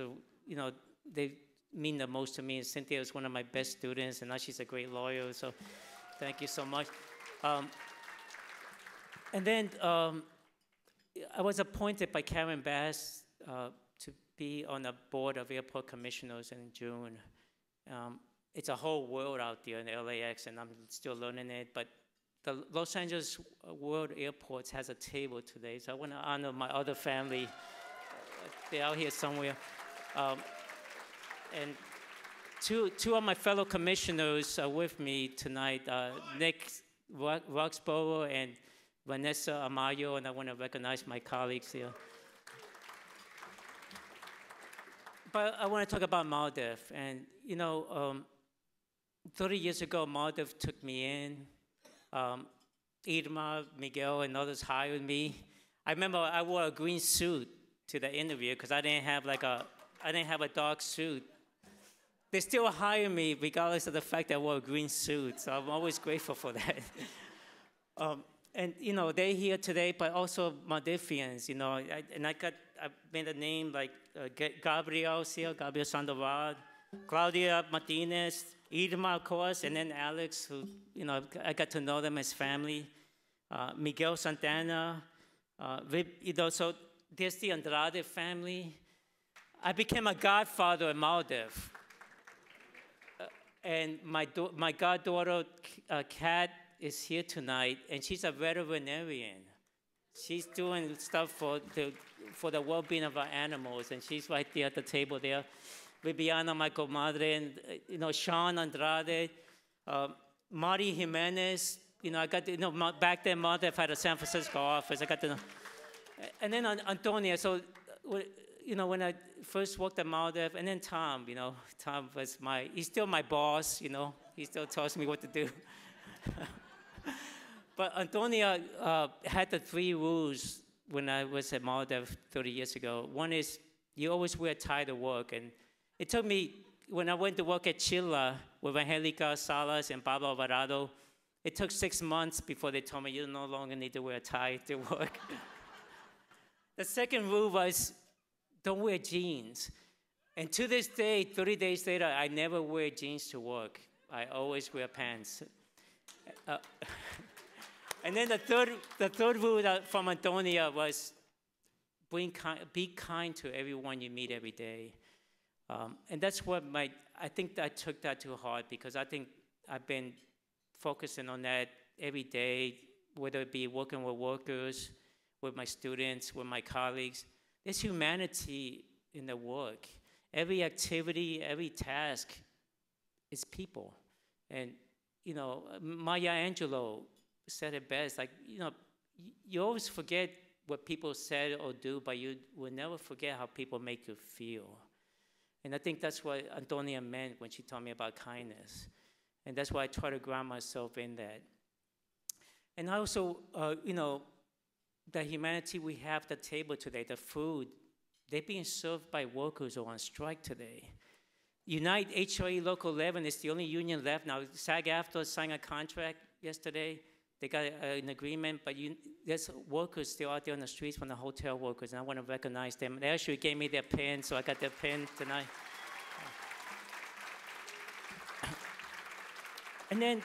they mean the most to me. And Cynthia is one of my best students, and now she's a great lawyer, so thank you so much. And then I was appointed by Karen Bass to be on the board of airport commissioners in June. It's a whole world out there in LAX, and I'm still learning it, but the Los Angeles World Airports has a table today, so I want to honor my other family. They're out here somewhere. And two of my fellow commissioners are with me tonight, Nick Roxborough and Vanessa Amayo, and I want to recognize my colleagues here. But I want to talk about MALDEF. And, 30 years ago, MALDEF took me in. Irma, Miguel, and others hired me. I remember I wore a green suit to the interview because I didn't have a dark suit. They still hire me regardless of the fact that I wore a green suit, so I'm always grateful for that. And they're here today, but also Maldefians, I made a name like Gabriel's here, Gabriel Sandoval, Claudia Martinez, Irma, of course, and then Alex, who, I got to know them as family, Miguel Santana, so there's the Andrade family. I became a godfather in MALDEF. And my goddaughter, Kat, is here tonight, and she's a veterinarian. She's doing stuff for the well-being of our animals, and she's right there at the table there. Viviana, my comadre, and Sean Andrade, Marty Jimenez. I got to, back then MALDEF had a San Francisco office. I got to know, and then Antonia. So, when I first worked at MALDEF, and then Tom. Tom was he's still my boss. He still tells me what to do. But Antonia had the 3 rules when I was at MALDEF 30 years ago. One is You always wear a tie to work. And it took me, when I went to work at Chila with Angelica Salas and Pablo Alvarado, it took 6 months before they told me you no longer need to wear a tie to work. The second rule was don't wear jeans. And to this day, 30 days later, I never wear jeans to work. I always wear pants. And then the third rule from Antonia was be kind to everyone you meet every day. And that's what I think I took that to heart because I think I've been focusing on that every day, whether it be working with workers, with my students, with my colleagues. There's humanity in the work. Every activity, every task is people. And, you know, Maya Angelou said it best, like, you know, you always forget what people said or do, but you will never forget how people make you feel. And I think that's what Antonia meant when she told me about kindness. And that's why I try to ground myself in that. And also, you know, the humanity we have at the table today, the food, they're being served by workers who are on strike today. Unite HOE Local 11 is the only union left now. SAG-AFTRA signed a contract yesterday. They got an agreement, but there's workers still out there on the streets from the hotel workers, and I want to recognize them. They actually gave me their pen, so I got their pen tonight. And then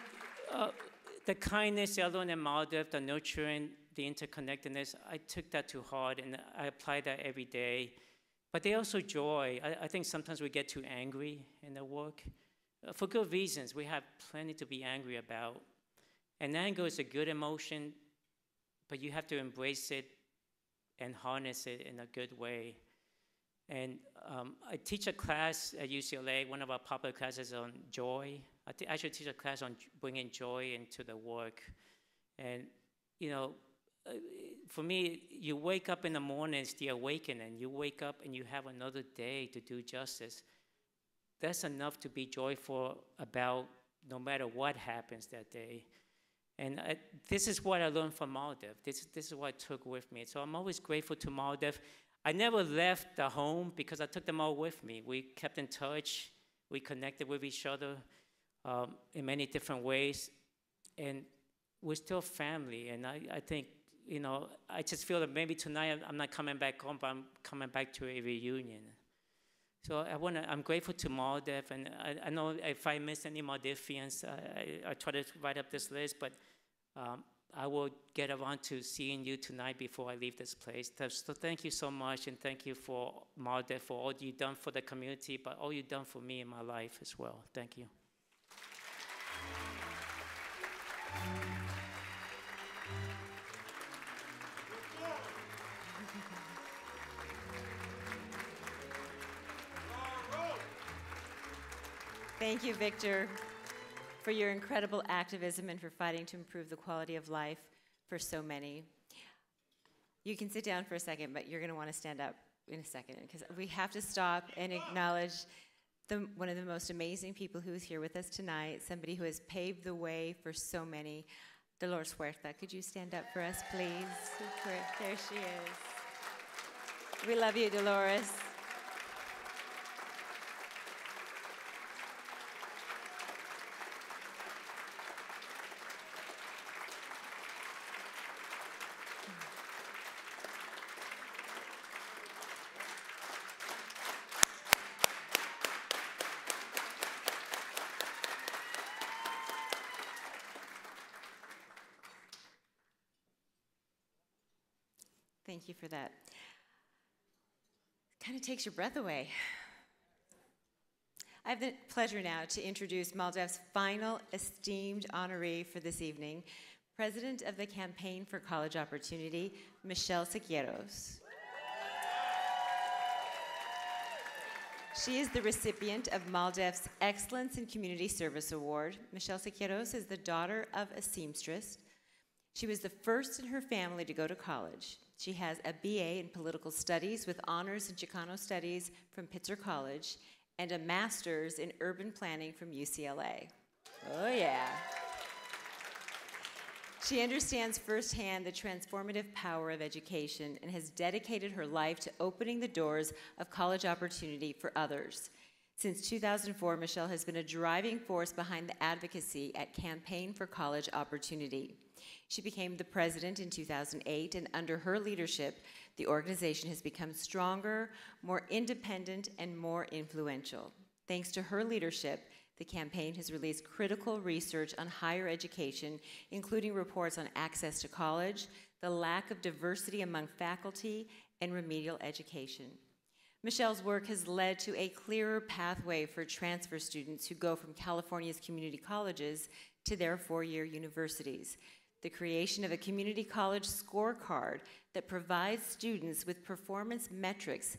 the kindness I learned in MALDEF, the nurturing, the interconnectedness, I took that to heart, and I apply that every day. But there's also joy. I think sometimes we get too angry in the work. For good reasons. We have plenty to be angry about. And anger is a good emotion, but you have to embrace it and harness it in a good way. And I teach a class at UCLA, one of our popular classes on joy. I actually teach a class on bringing joy into the work. And, you know, for me, you wake up in the morning, it's the awakening. You wake up and you have another day to do justice. That's enough to be joyful about no matter what happens that day. And this is what I learned from MALDEF. This is what I took with me. So I'm always grateful to MALDEF. I never left the home because I took them all with me. We kept in touch. We connected with each other in many different ways. And we're still family. And I think, you know, I just feel that maybe tonight I'm not coming back home, but I'm coming back to a reunion. So I'm grateful to MALDEF, and I know if I miss any MALDEFians, I try to write up this list, but I will get around to seeing you tonight before I leave this place. So thank you so much, and thank you for MALDEF, for all you've done for the community, but all you've done for me in my life as well. Thank you. Thank you, Victor, for your incredible activism and for fighting to improve the quality of life for so many. You can sit down for a second, but you're going to want to stand up in a second because we have to stop and acknowledge one of the most amazing people who is here with us tonight, somebody who has paved the way for so many. Dolores Huerta, could you stand up for us, please? There she is. We love you, Dolores. Thank you for that. Kind of takes your breath away. I have the pleasure now to introduce MALDEF's final esteemed honoree for this evening, President of the Campaign for College Opportunity, Michelle Siqueiros. She is the recipient of MALDEF's Excellence in Community Service Award. Michelle Siqueiros is the daughter of a seamstress. She was the first in her family to go to college. She has a BA in Political Studies with honors in Chicano Studies from Pitzer College and a master's in Urban Planning from UCLA. Oh, yeah. She understands firsthand the transformative power of education and has dedicated her life to opening the doors of college opportunity for others. Since 2004, Michelle has been a driving force behind the advocacy at Campaign for College Opportunity. She became the president in 2008, and under her leadership, the organization has become stronger, more independent, and more influential. Thanks to her leadership, the campaign has released critical research on higher education, including reports on access to college, the lack of diversity among faculty, and remedial education. Michelle's work has led to a clearer pathway for transfer students who go from California's community colleges to their four-year universities. The creation of a community college scorecard that provides students with performance metrics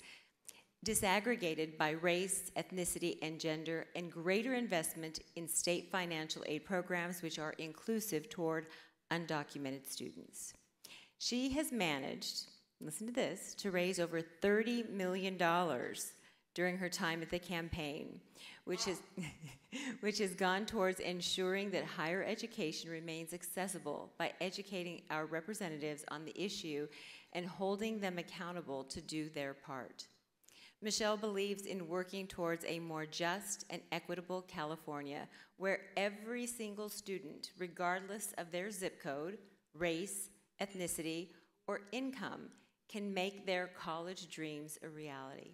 disaggregated by race, ethnicity, and gender, and greater investment in state financial aid programs which are inclusive toward undocumented students. She has managed, listen to this, to raise over $30 million during her time at the campaign, which has gone towards ensuring that higher education remains accessible by educating our representatives on the issue and holding them accountable to do their part. Michelle believes in working towards a more just and equitable California where every single student, regardless of their zip code, race, ethnicity, or income, can make their college dreams a reality.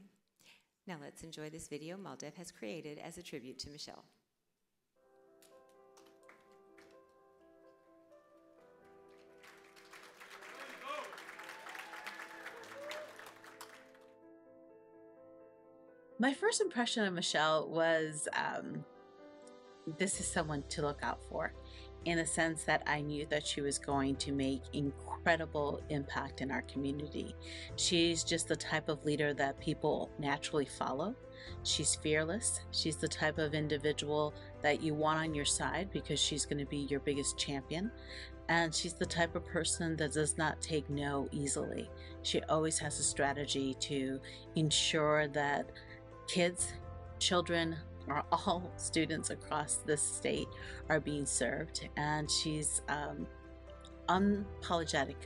Now let's enjoy this video MALDEF has created as a tribute to Michelle. My first impression of Michelle was this is someone to look out for, in the sense that I knew that she was going to make incredible impact in our community. She's just the type of leader that people naturally follow. She's fearless. She's the type of individual that you want on your side because she's going to be your biggest champion. And she's the type of person that does not take no easily. She always has a strategy to ensure that kids, children, or all students across this state are being served, and she's unapologetic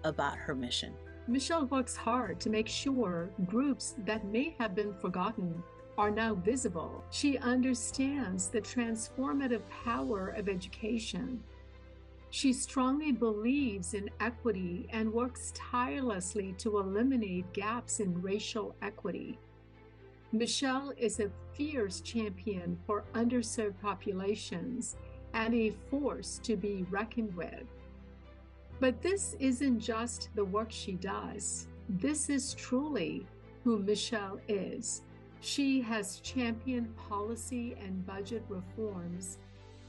about her mission. Michelle works hard to make sure groups that may have been forgotten are now visible. She understands the transformative power of education. She strongly believes in equity and works tirelessly to eliminate gaps in racial equity. Michelle is a fierce champion for underserved populations and a force to be reckoned with. But this isn't just the work she does. This is truly who Michelle is. She has championed policy and budget reforms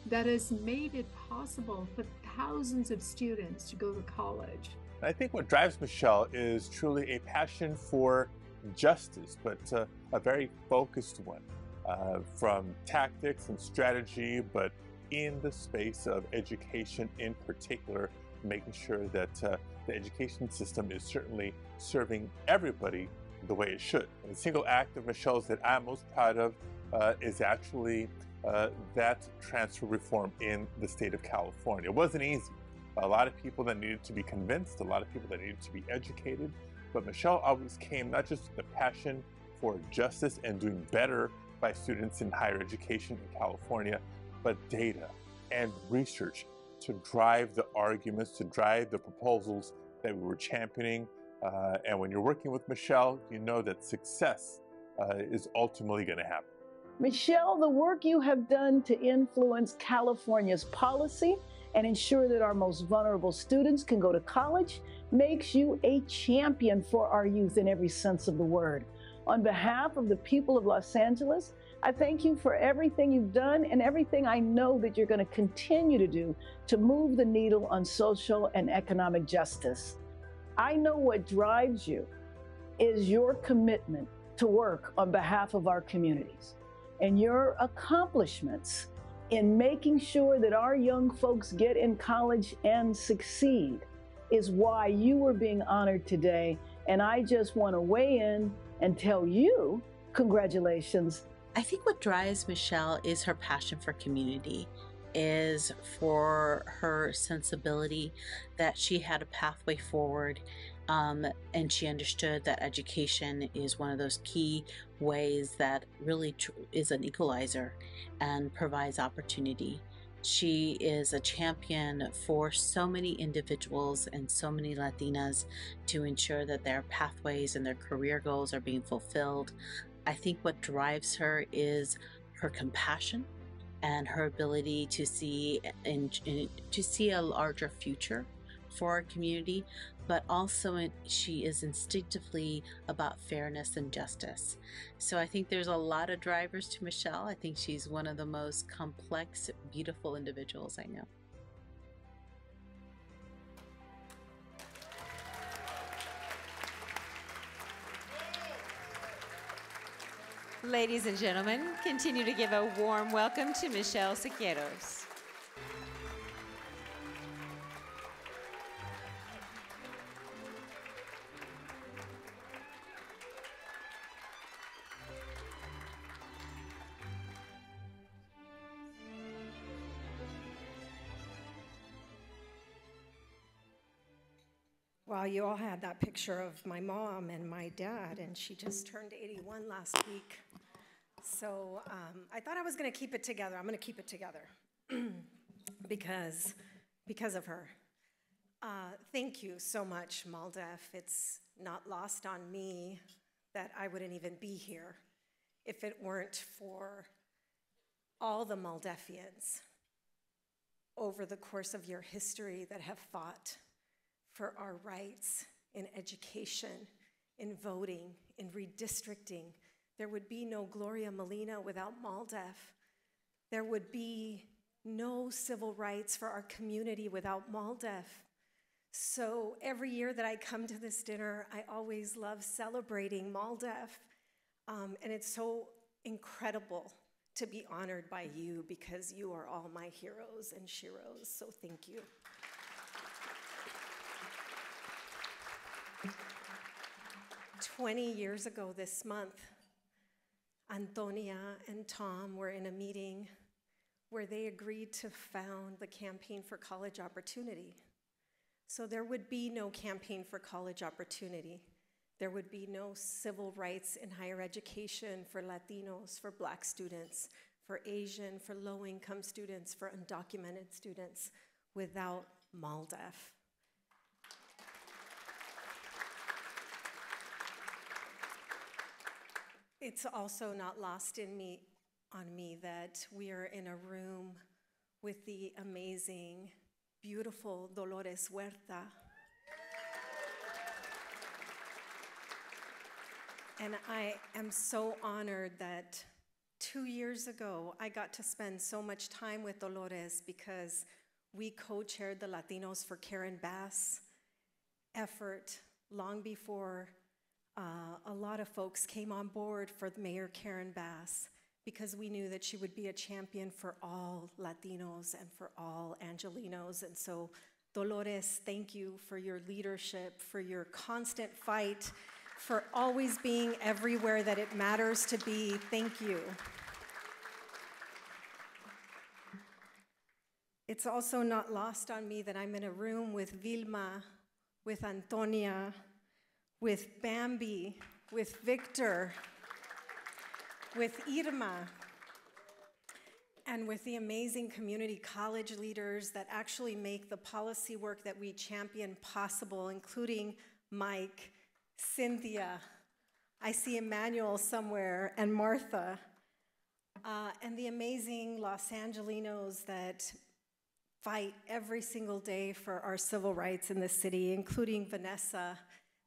that has made it possible for thousands of students to go to college. I think what drives Michelle is truly a passion for justice, but a very focused one, from tactics and strategy, but in the space of education in particular, making sure that the education system is certainly serving everybody the way it should. And the single act of Michelle's that I'm most proud of is actually that transfer reform in the state of California. It wasn't easy. A lot of people that needed to be convinced, a lot of people that needed to be educated, but Michelle always came not just with the passion for justice and doing better by students in higher education in California, but data and research to drive the arguments, to drive the proposals that we were championing. And when you're working with Michelle, you know that success is ultimately going to happen. Michelle, the work you have done to influence California's policy and ensure that our most vulnerable students can go to college makes you a champion for our youth in every sense of the word. On behalf of the people of Los Angeles, I thank you for everything you've done and everything I know that you're going to continue to do to move the needle on social and economic justice. I know what drives you is your commitment to work on behalf of our communities and your accomplishments in making sure that our young folks get in college and succeed is why you are being honored today. And I just want to weigh in and tell you, congratulations. I think what drives Michelle is her passion for community. is for her sensibility, that she had a pathway forward, and she understood that education is one of those key ways that really is an equalizer and provides opportunity. She is a champion for so many individuals and so many Latinas to ensure that their pathways and their career goals are being fulfilled. I think what drives her is her compassion and her ability to see a larger future for our community, but also she is instinctively about fairness and justice. So I think there's a lot of drivers to Michelle. I think she's one of the most complex, beautiful individuals I know. Ladies and gentlemen, continue to give a warm welcome to Michelle Siqueiros. Well, you all had that picture of my mom and my dad, and she just turned 81 last week. So I thought I was going to keep it together. I'm going to keep it together because of her. Thank you so much, MALDEF. It's not lost on me that I wouldn't even be here if it weren't for all the MALDEFians over the course of your history that have fought for our rights in education, in voting, in redistricting. There would be no Gloria Molina without MALDEF. There would be no civil rights for our community without MALDEF. So every year that I come to this dinner, I always love celebrating MALDEF. And it's so incredible to be honored by you because you are all my heroes and sheroes, so thank you. 20 years ago this month, Antonia and Tom were in a meeting where they agreed to found the Campaign for College Opportunity. So there would be no Campaign for College Opportunity. There would be no civil rights in higher education for Latinos, for Black students, for Asian, for low-income students, for undocumented students without MALDEF. It's also not lost on me that we are in a room with the amazing, beautiful Dolores Huerta. And I am so honored that 2 years ago, I got to spend so much time with Dolores because we co-chaired the Latinos for Karen Bass effort long before a lot of folks came on board for Mayor Karen Bass, because we knew that she would be a champion for all Latinos and for all Angelinos. And so, Dolores, thank you for your leadership, for your constant fight, for always being everywhere that it matters to be. Thank you. It's also not lost on me that I'm in a room with Vilma, with Antonia, with Bambi, with Victor, with Irma, and with the amazing community college leaders that actually make the policy work that we champion possible, including Mike, Cynthia, I see Emmanuel somewhere, and Martha, and the amazing Los Angelinos that fight every single day for our civil rights in the city, including Vanessa,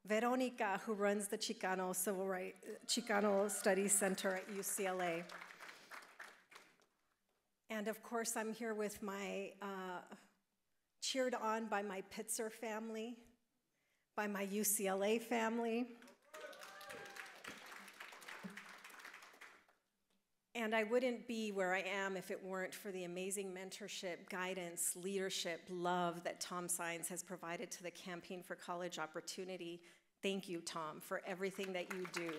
Veronica, who runs the Chicano Studies Center at UCLA. And of course, I'm here with my, cheered on by my Pitzer family, by my UCLA family. And I wouldn't be where I am if it weren't for the amazing mentorship, guidance, leadership, love that Tom Sines has provided to the Campaign for College Opportunity. Thank you, Tom, for everything that you do.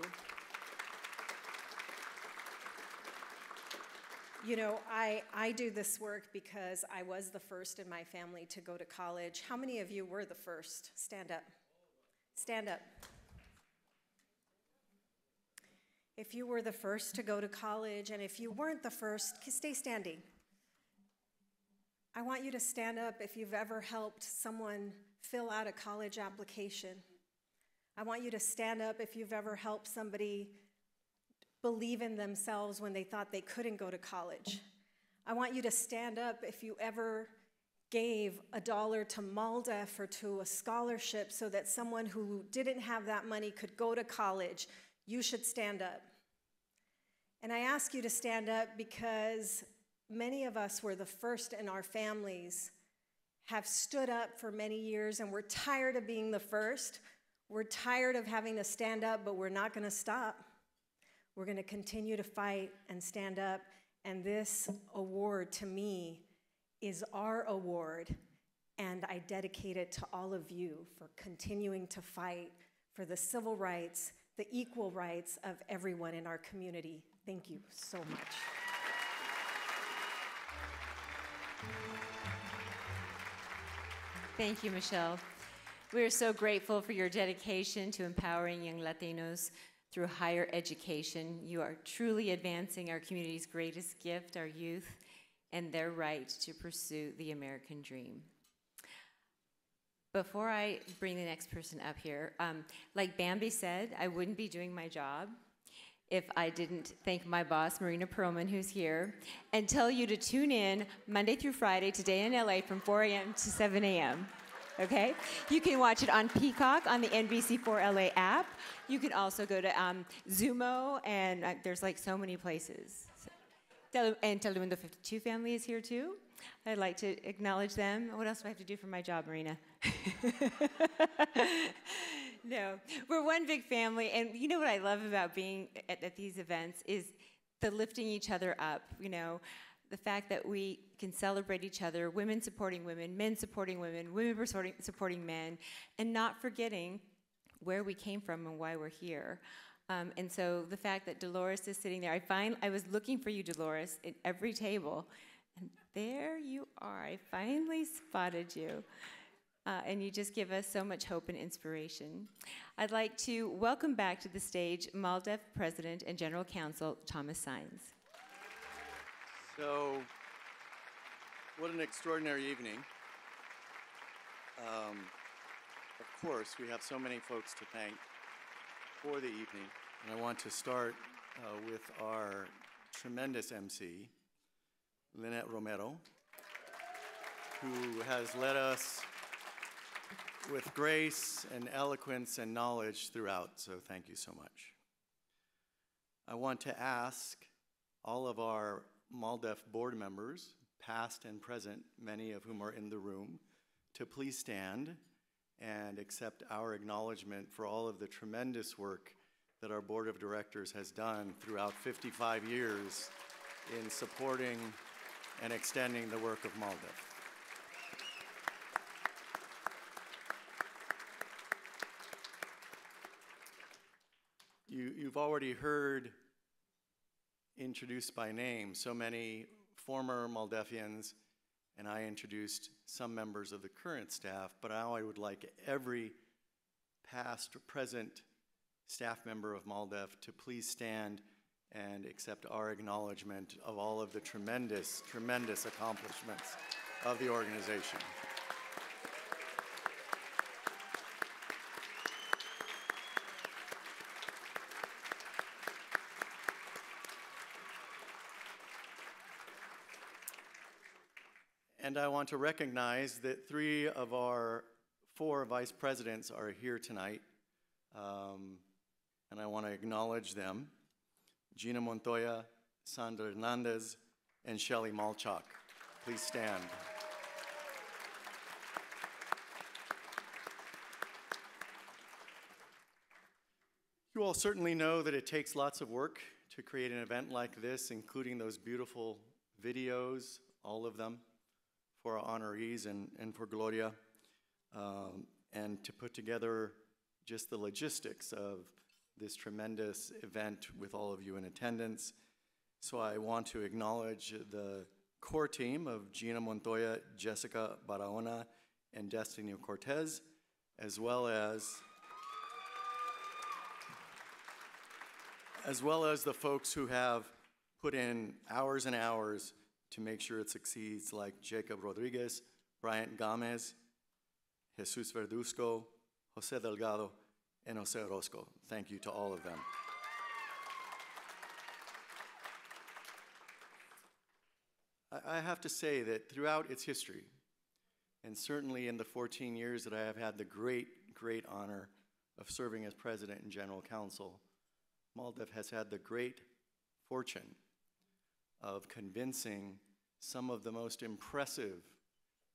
You know, I do this work because I was the first in my family to go to college. How many of you were the first? Stand up. Stand up. If you were the first to go to college, and if you weren't the first, stay standing. I want you to stand up if you've ever helped someone fill out a college application. I want you to stand up if you've ever helped somebody believe in themselves when they thought they couldn't go to college. I want you to stand up if you ever gave $1 to MALDEF or to a scholarship so that someone who didn't have that money could go to college. You should stand up. And I ask you to stand up because many of us were the first in our families, have stood up for many years, and we're tired of being the first. We're tired of having to stand up, but we're not going to stop. We're going to continue to fight and stand up, and this award to me is our award, and I dedicate it to all of you for continuing to fight for the civil rights, the equal rights of everyone in our community. Thank you so much. Thank you, Michelle. We are so grateful for your dedication to empowering young Latinos through higher education. You are truly advancing our community's greatest gift, our youth, and their right to pursue the American dream. Before I bring the next person up here, like Bambi said, I wouldn't be doing my job if I didn't thank my boss, Marina Perlman, who's here, and tell you to tune in Monday through Friday today in LA from 4 a.m. to 7 a.m. Okay? You can watch it on Peacock on the NBC4 LA app. You can also go to Zumo, and there's like so many places. And Telemundo 52 family is here too. I'd like to acknowledge them. What else do I have to do for my job, Marina? No, we're one big family, and you know what I love about being at these events is the lifting each other up, you know, the fact that we can celebrate each other, women supporting women, men supporting women, women supporting men, and not forgetting where we came from and why we're here. And so the fact that Dolores is sitting there, I was looking for you, Dolores, at every table, and there you are. I finally spotted you. And you just give us so much hope and inspiration. I'd like to welcome back to the stage MALDEF President and General Counsel, Thomas Saenz. So, what an extraordinary evening. Of course, we have so many folks to thank for the evening. And I want to start with our tremendous MC, Lynette Romero, who has led us with grace and eloquence and knowledge throughout, so thank you so much. I want to ask all of our MALDEF board members, past and present, many of whom are in the room, to please stand and accept our acknowledgement for all of the tremendous work that our board of directors has done throughout 55 years in supporting and extending the work of MALDEF. You've already heard introduced by name so many former MALDEFians, and I introduced some members of the current staff, but now I would like every past or present staff member of MALDEF to please stand and accept our acknowledgement of all of the tremendous, tremendous accomplishments of the organization. And I want to recognize that 3 of our 4 vice presidents are here tonight, and I want to acknowledge them: Gina Montoya, Sandra Hernandez, and Shelley Malchuk. Please stand. You all certainly know that it takes lots of work to create an event like this, including those beautiful videos, all of them, for our honorees and for Gloria, and to put together just the logistics of this tremendous event with all of you in attendance. So I want to acknowledge the core team of Gina Montoya, Jessica Barahona, and Destiny Cortez, as well as the folks who have put in hours and hours to make sure it succeeds, like Jacob Rodriguez, Bryant Gomez, Jesus Verduzco, Jose Delgado, and Jose Orozco. Thank you to all of them. I have to say that throughout its history, and certainly in the 14 years that I have had the great honor of serving as President and General Counsel, MALDEF has had the great fortune of convincing some of the most impressive,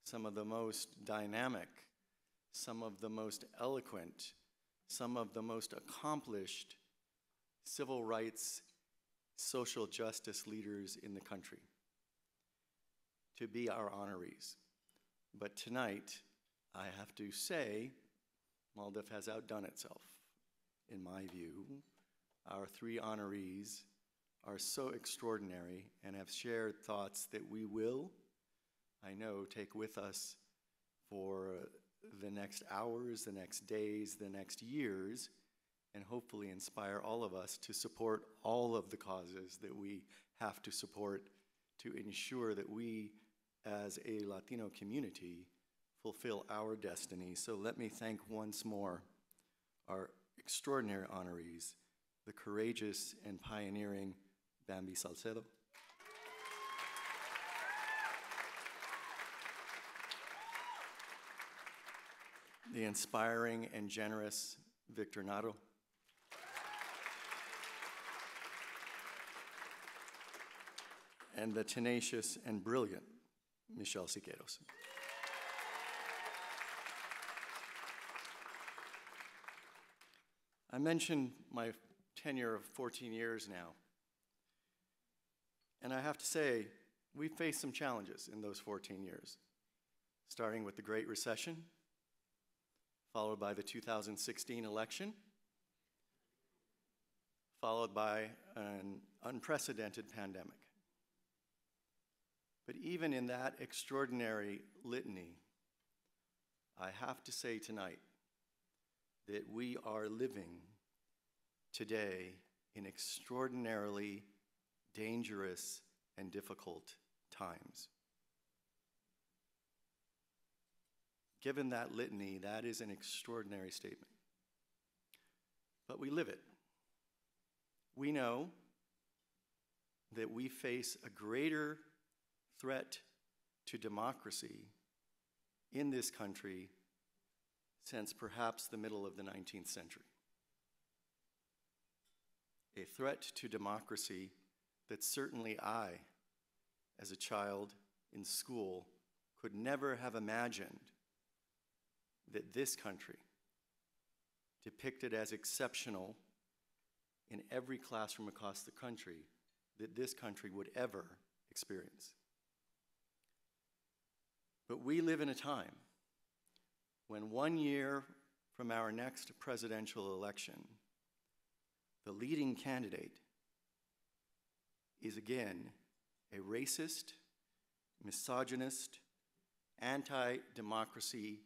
some of the most dynamic, some of the most eloquent, some of the most accomplished civil rights, social justice leaders in the country to be our honorees. But tonight, I have to say, MALDEF has outdone itself, in my view. Our three honorees are so extraordinary and have shared thoughts that we will, I know, take with us for the next hours, the next days, the next years, and hopefully inspire all of us to support all of the causes that we have to support to ensure that we, as a Latino community, fulfill our destiny. So let me thank once more our extraordinary honorees, the courageous and pioneering Bambi Salcedo, the inspiring and generous Victor Naro, and the tenacious and brilliant Michelle Siqueiros. I mentioned my tenure of 14 years now, and I have to say, we faced some challenges in those 14 years, starting with the Great Recession, followed by the 2016 election, followed by an unprecedented pandemic. But even in that extraordinary litany, I have to say tonight that we are living today in extraordinarily dangerous and difficult times. Given that litany, that is an extraordinary statement. But we live it. We know that we face a greater threat to democracy in this country since perhaps the middle of the 19th century. A threat to democracy that certainly I, as a child in school, could never have imagined that this country, depicted as exceptional in every classroom across the country, that this country would ever experience. But we live in a time when 1 year from our next presidential election, the leading candidate is again a racist, misogynist, anti-democracy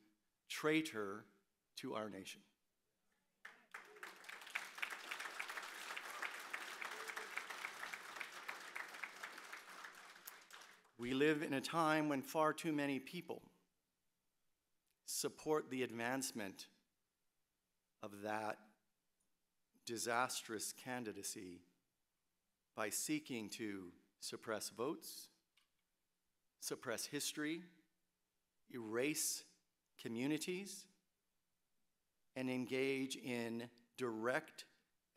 traitor to our nation. We live in a time when far too many people support the advancement of that disastrous candidacy by seeking to suppress votes, suppress history, erase communities, and engage in direct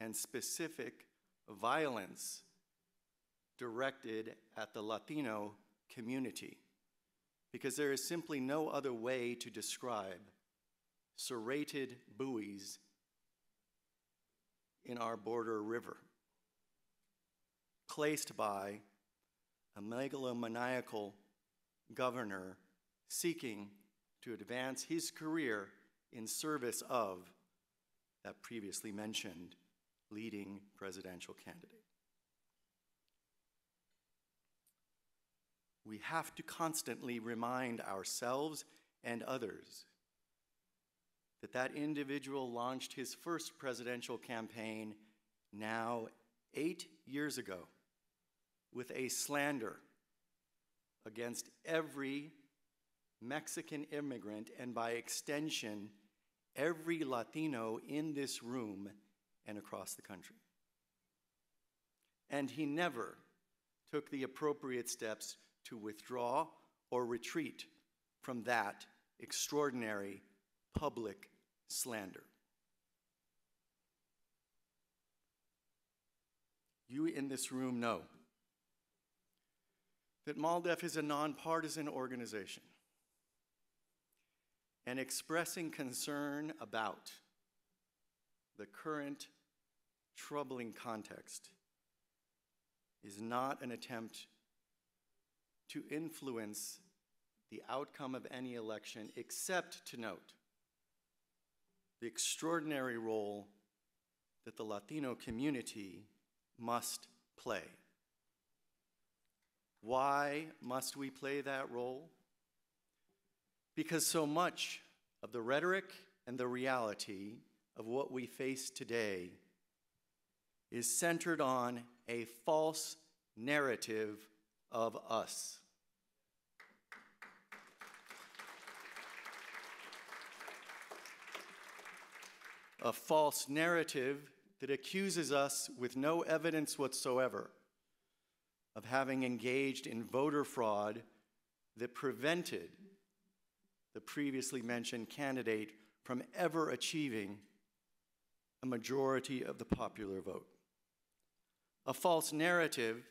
and specific violence directed at the Latino community, because there is simply no other way to describe serrated buoys in our border river, placed by a megalomaniacal governor seeking to advance his career in service of that previously mentioned leading presidential candidate. we have to constantly remind ourselves and others that that individual launched his first presidential campaign now 8 years ago with a slander against every Mexican immigrant, and by extension, every Latino in this room and across the country. And he never took the appropriate steps to withdraw or retreat from that extraordinary public slander. You in this room know that MALDEF is a nonpartisan organization, and expressing concern about the current troubling context is not an attempt to influence the outcome of any election, except to note the extraordinary role that the Latino community must play. Why must we play that role? Because so much of the rhetoric and the reality of what we face today is centered on a false narrative of us. A false narrative that accuses us with no evidence whatsoever of having engaged in voter fraud that prevented the previously mentioned candidate from ever achieving a majority of the popular vote. A false narrative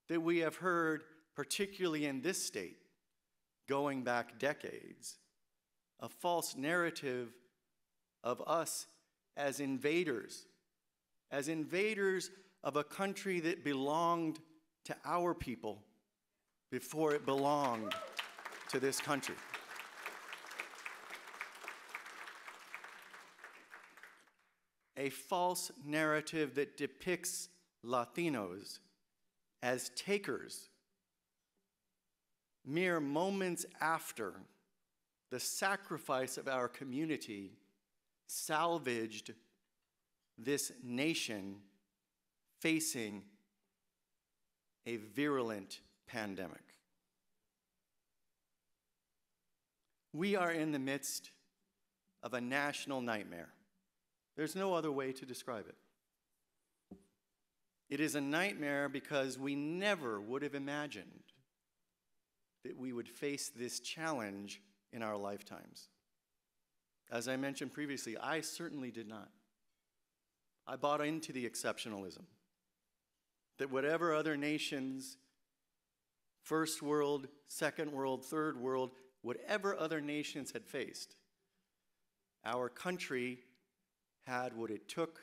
that we have heard, particularly in this state, going back decades. A false narrative of us as invaders of a country that belonged to our people before it belonged to this country. A false narrative that depicts Latinos as takers mere moments after the sacrifice of our community salvaged this nation facing a virulent pandemic. We are in the midst of a national nightmare. There's no other way to describe it. It is a nightmare because we never would have imagined that we would face this challenge in our lifetimes. As I mentioned previously, I certainly did not. I bought into the exceptionalism that whatever other nations, first world, second world, third world, whatever other nations had faced, our country had what it took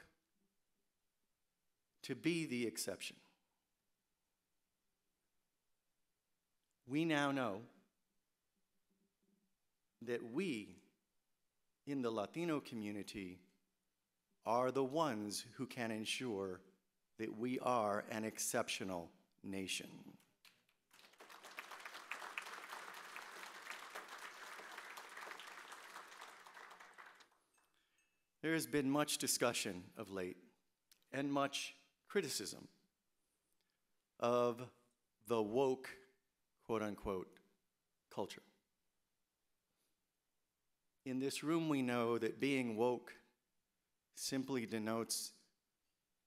to be the exception. We now know that we in the Latino community are the ones who can ensure that we are an exceptional nation. There has been much discussion of late and much criticism of the woke, quote unquote, culture. In this room, we know that being woke simply denotes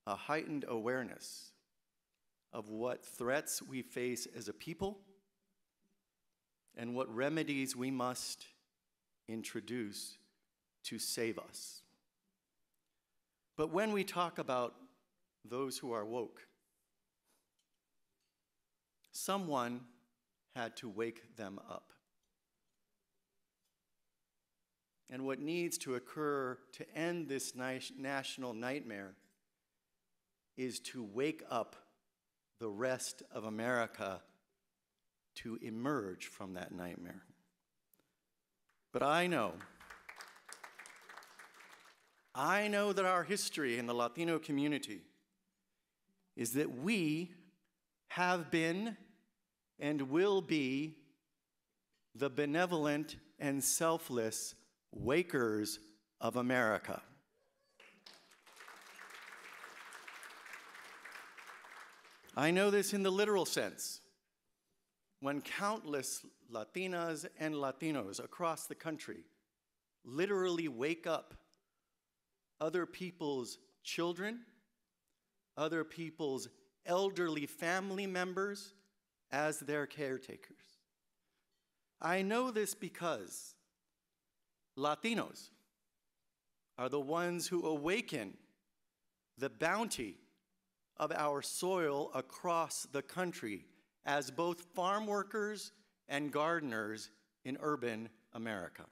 a heightened awareness of what threats we face as a people and what remedies we must introduce to save us. But when we talk about those who are woke, someone had to wake them up. And what needs to occur to end this national nightmare is to wake up the rest of America to emerge from that nightmare. But I know that our history in the Latino community is that we have been and will be the benevolent and selfless wakers of America. I know this in the literal sense. When countless Latinas and Latinos across the country literally wake up other people's children, other people's elderly family members as their caretakers. I know this because Latinos are the ones who awaken the bounty of our soil across the country as both farm workers and gardeners in urban America.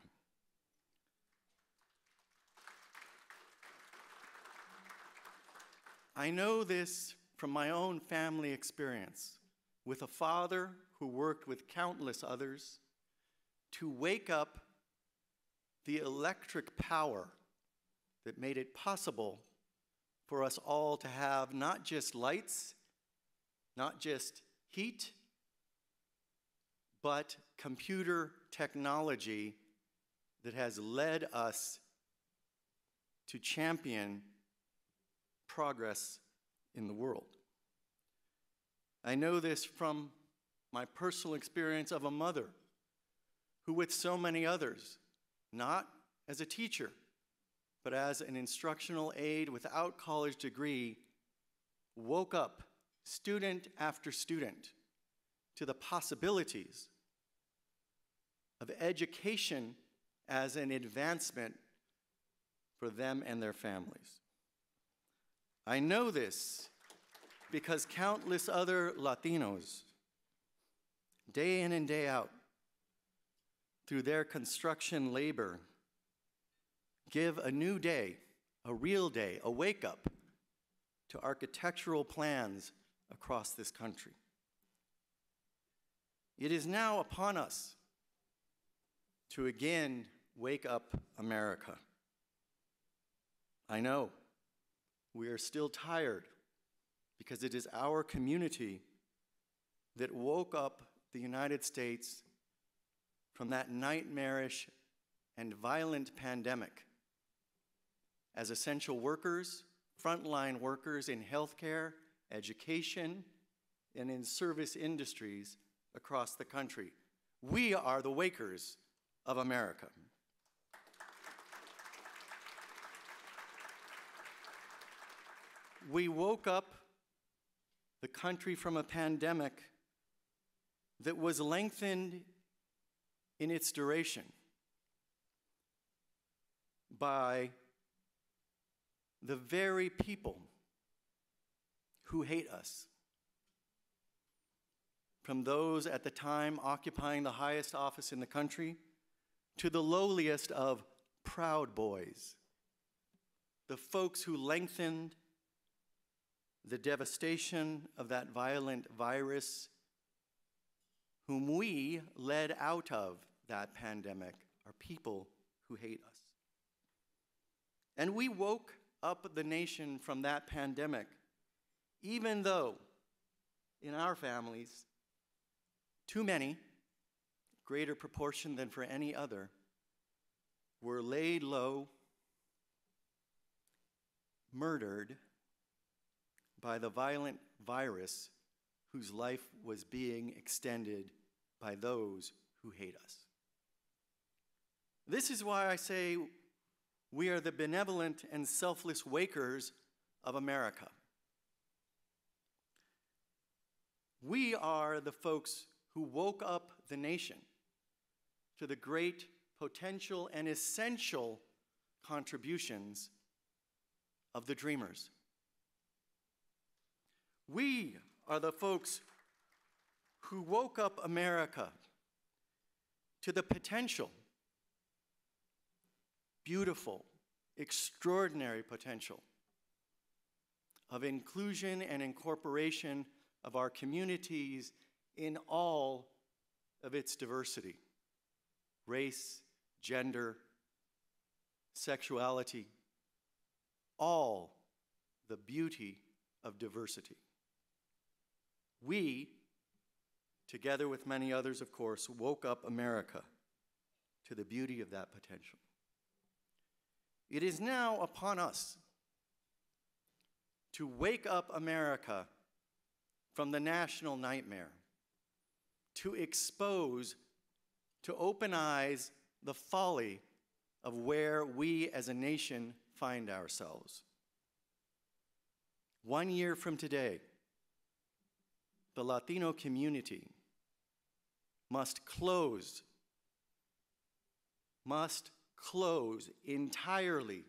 I know this from my own family experience with a father who worked with countless others to wake up the electric power that made it possible for us all to have not just lights, not just heat, but computer technology that has led us to champion progress in the world. I know this from my personal experience of a mother who, with so many others, not as a teacher, but as an instructional aide without college degree, woke up student after student to the possibilities of education as an advancement for them and their families. I know this because countless other Latinos, day in and day out, through their construction labor, give a new day, a real day, a wake-up to architectural plans across this country. It is now upon us to again wake up America. I know we are still tired because it is our community that woke up the United States from that nightmarish and violent pandemic as essential workers, frontline workers in healthcare, education, and in service industries across the country. We are the wakers of America. We woke up the country from a pandemic that was lengthened in its duration by the very people who hate us. From those at the time occupying the highest office in the country to the lowliest of Proud Boys, the folks who lengthened the devastation of that violent virus, whom we led out of that pandemic, are people who hate us. And we woke up the nation from that pandemic, even though in our families, too many, greater proportion than for any other, were laid low, murdered by the violent virus whose life was being extended by those who hate us. This is why I say we are the benevolent and selfless wakers of America. We are the folks who woke up the nation to the great potential and essential contributions of the dreamers. We are the folks who woke up America to the potential, beautiful, extraordinary potential of inclusion and incorporation of our communities in all of its diversity: race, gender, sexuality, all the beauty of diversity. We together with many others, of course, woke up America to the beauty of that potential. It is now upon us to wake up America from the national nightmare, to expose to open eyes the folly of where we as a nation find ourselves. 1 year from today, the Latino community must close entirely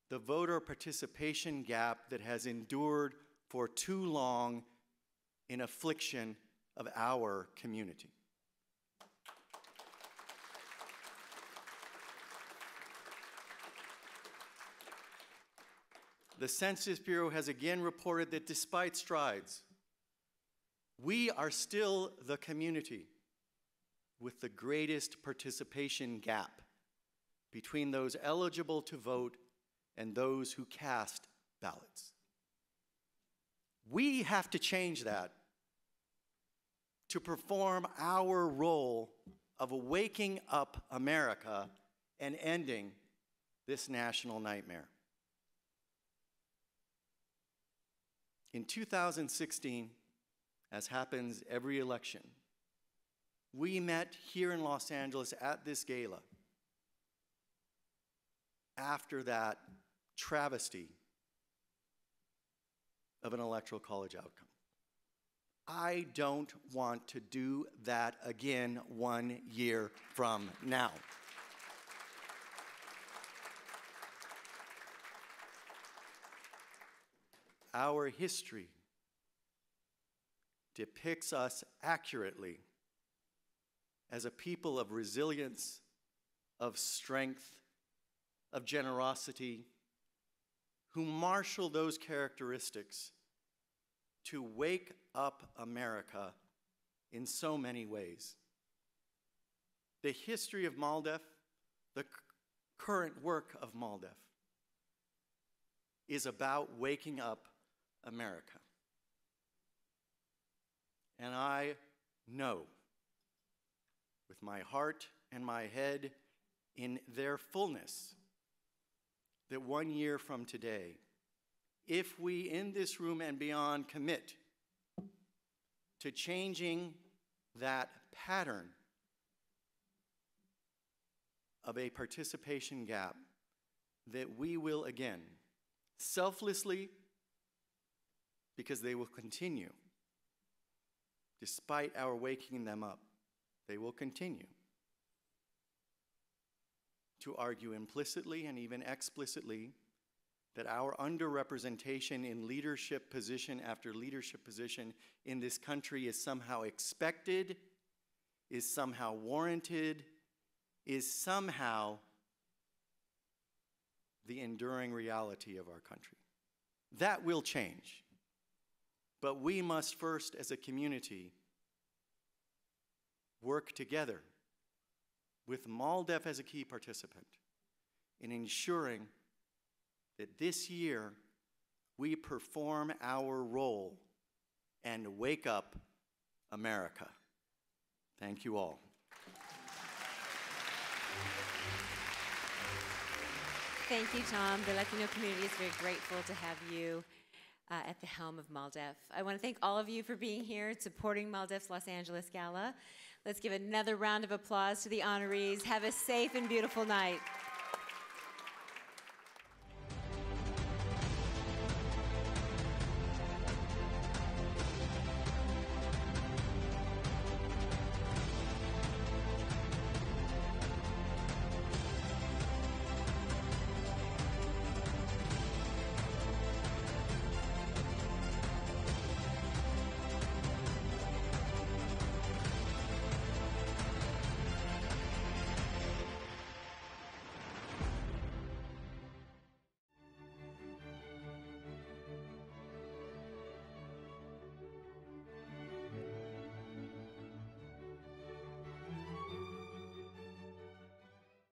the voter participation gap that has endured for too long in affliction of our community. The Census Bureau has again reported that despite strides, we are still the community with the greatest participation gap between those eligible to vote and those who cast ballots. We have to change that to perform our role of waking up America and ending this national nightmare. In 2016, as happens every election, we met here in Los Angeles at this gala after that travesty of an electoral college outcome. I don't want to do that again 1 year from now. Our history depicts us accurately as a people of resilience, of strength, of generosity, who marshal those characteristics to wake up America in so many ways. The history of MALDEF, the current work of MALDEF, is about waking up America. And I know, with my heart and my head in their fullness, that 1 year from today, if we in this room and beyond commit to changing that pattern of a participation gap, that we will again, selflessly, because they will continue, despite our waking them up, they will continue to argue implicitly and even explicitly that our underrepresentation in leadership position after leadership position in this country is somehow expected, is somehow warranted, is somehow the enduring reality of our country. That will change. But we must first, as a community, work together with MALDEF as a key participant in ensuring that this year we perform our role and wake up America. Thank you all. Thank you, Tom. The Latino community is very grateful to have you at the helm of MALDEF. I want to thank all of you for being here and supporting MALDEF's Los Angeles Gala. Let's give another round of applause to the honorees. Have a safe and beautiful night.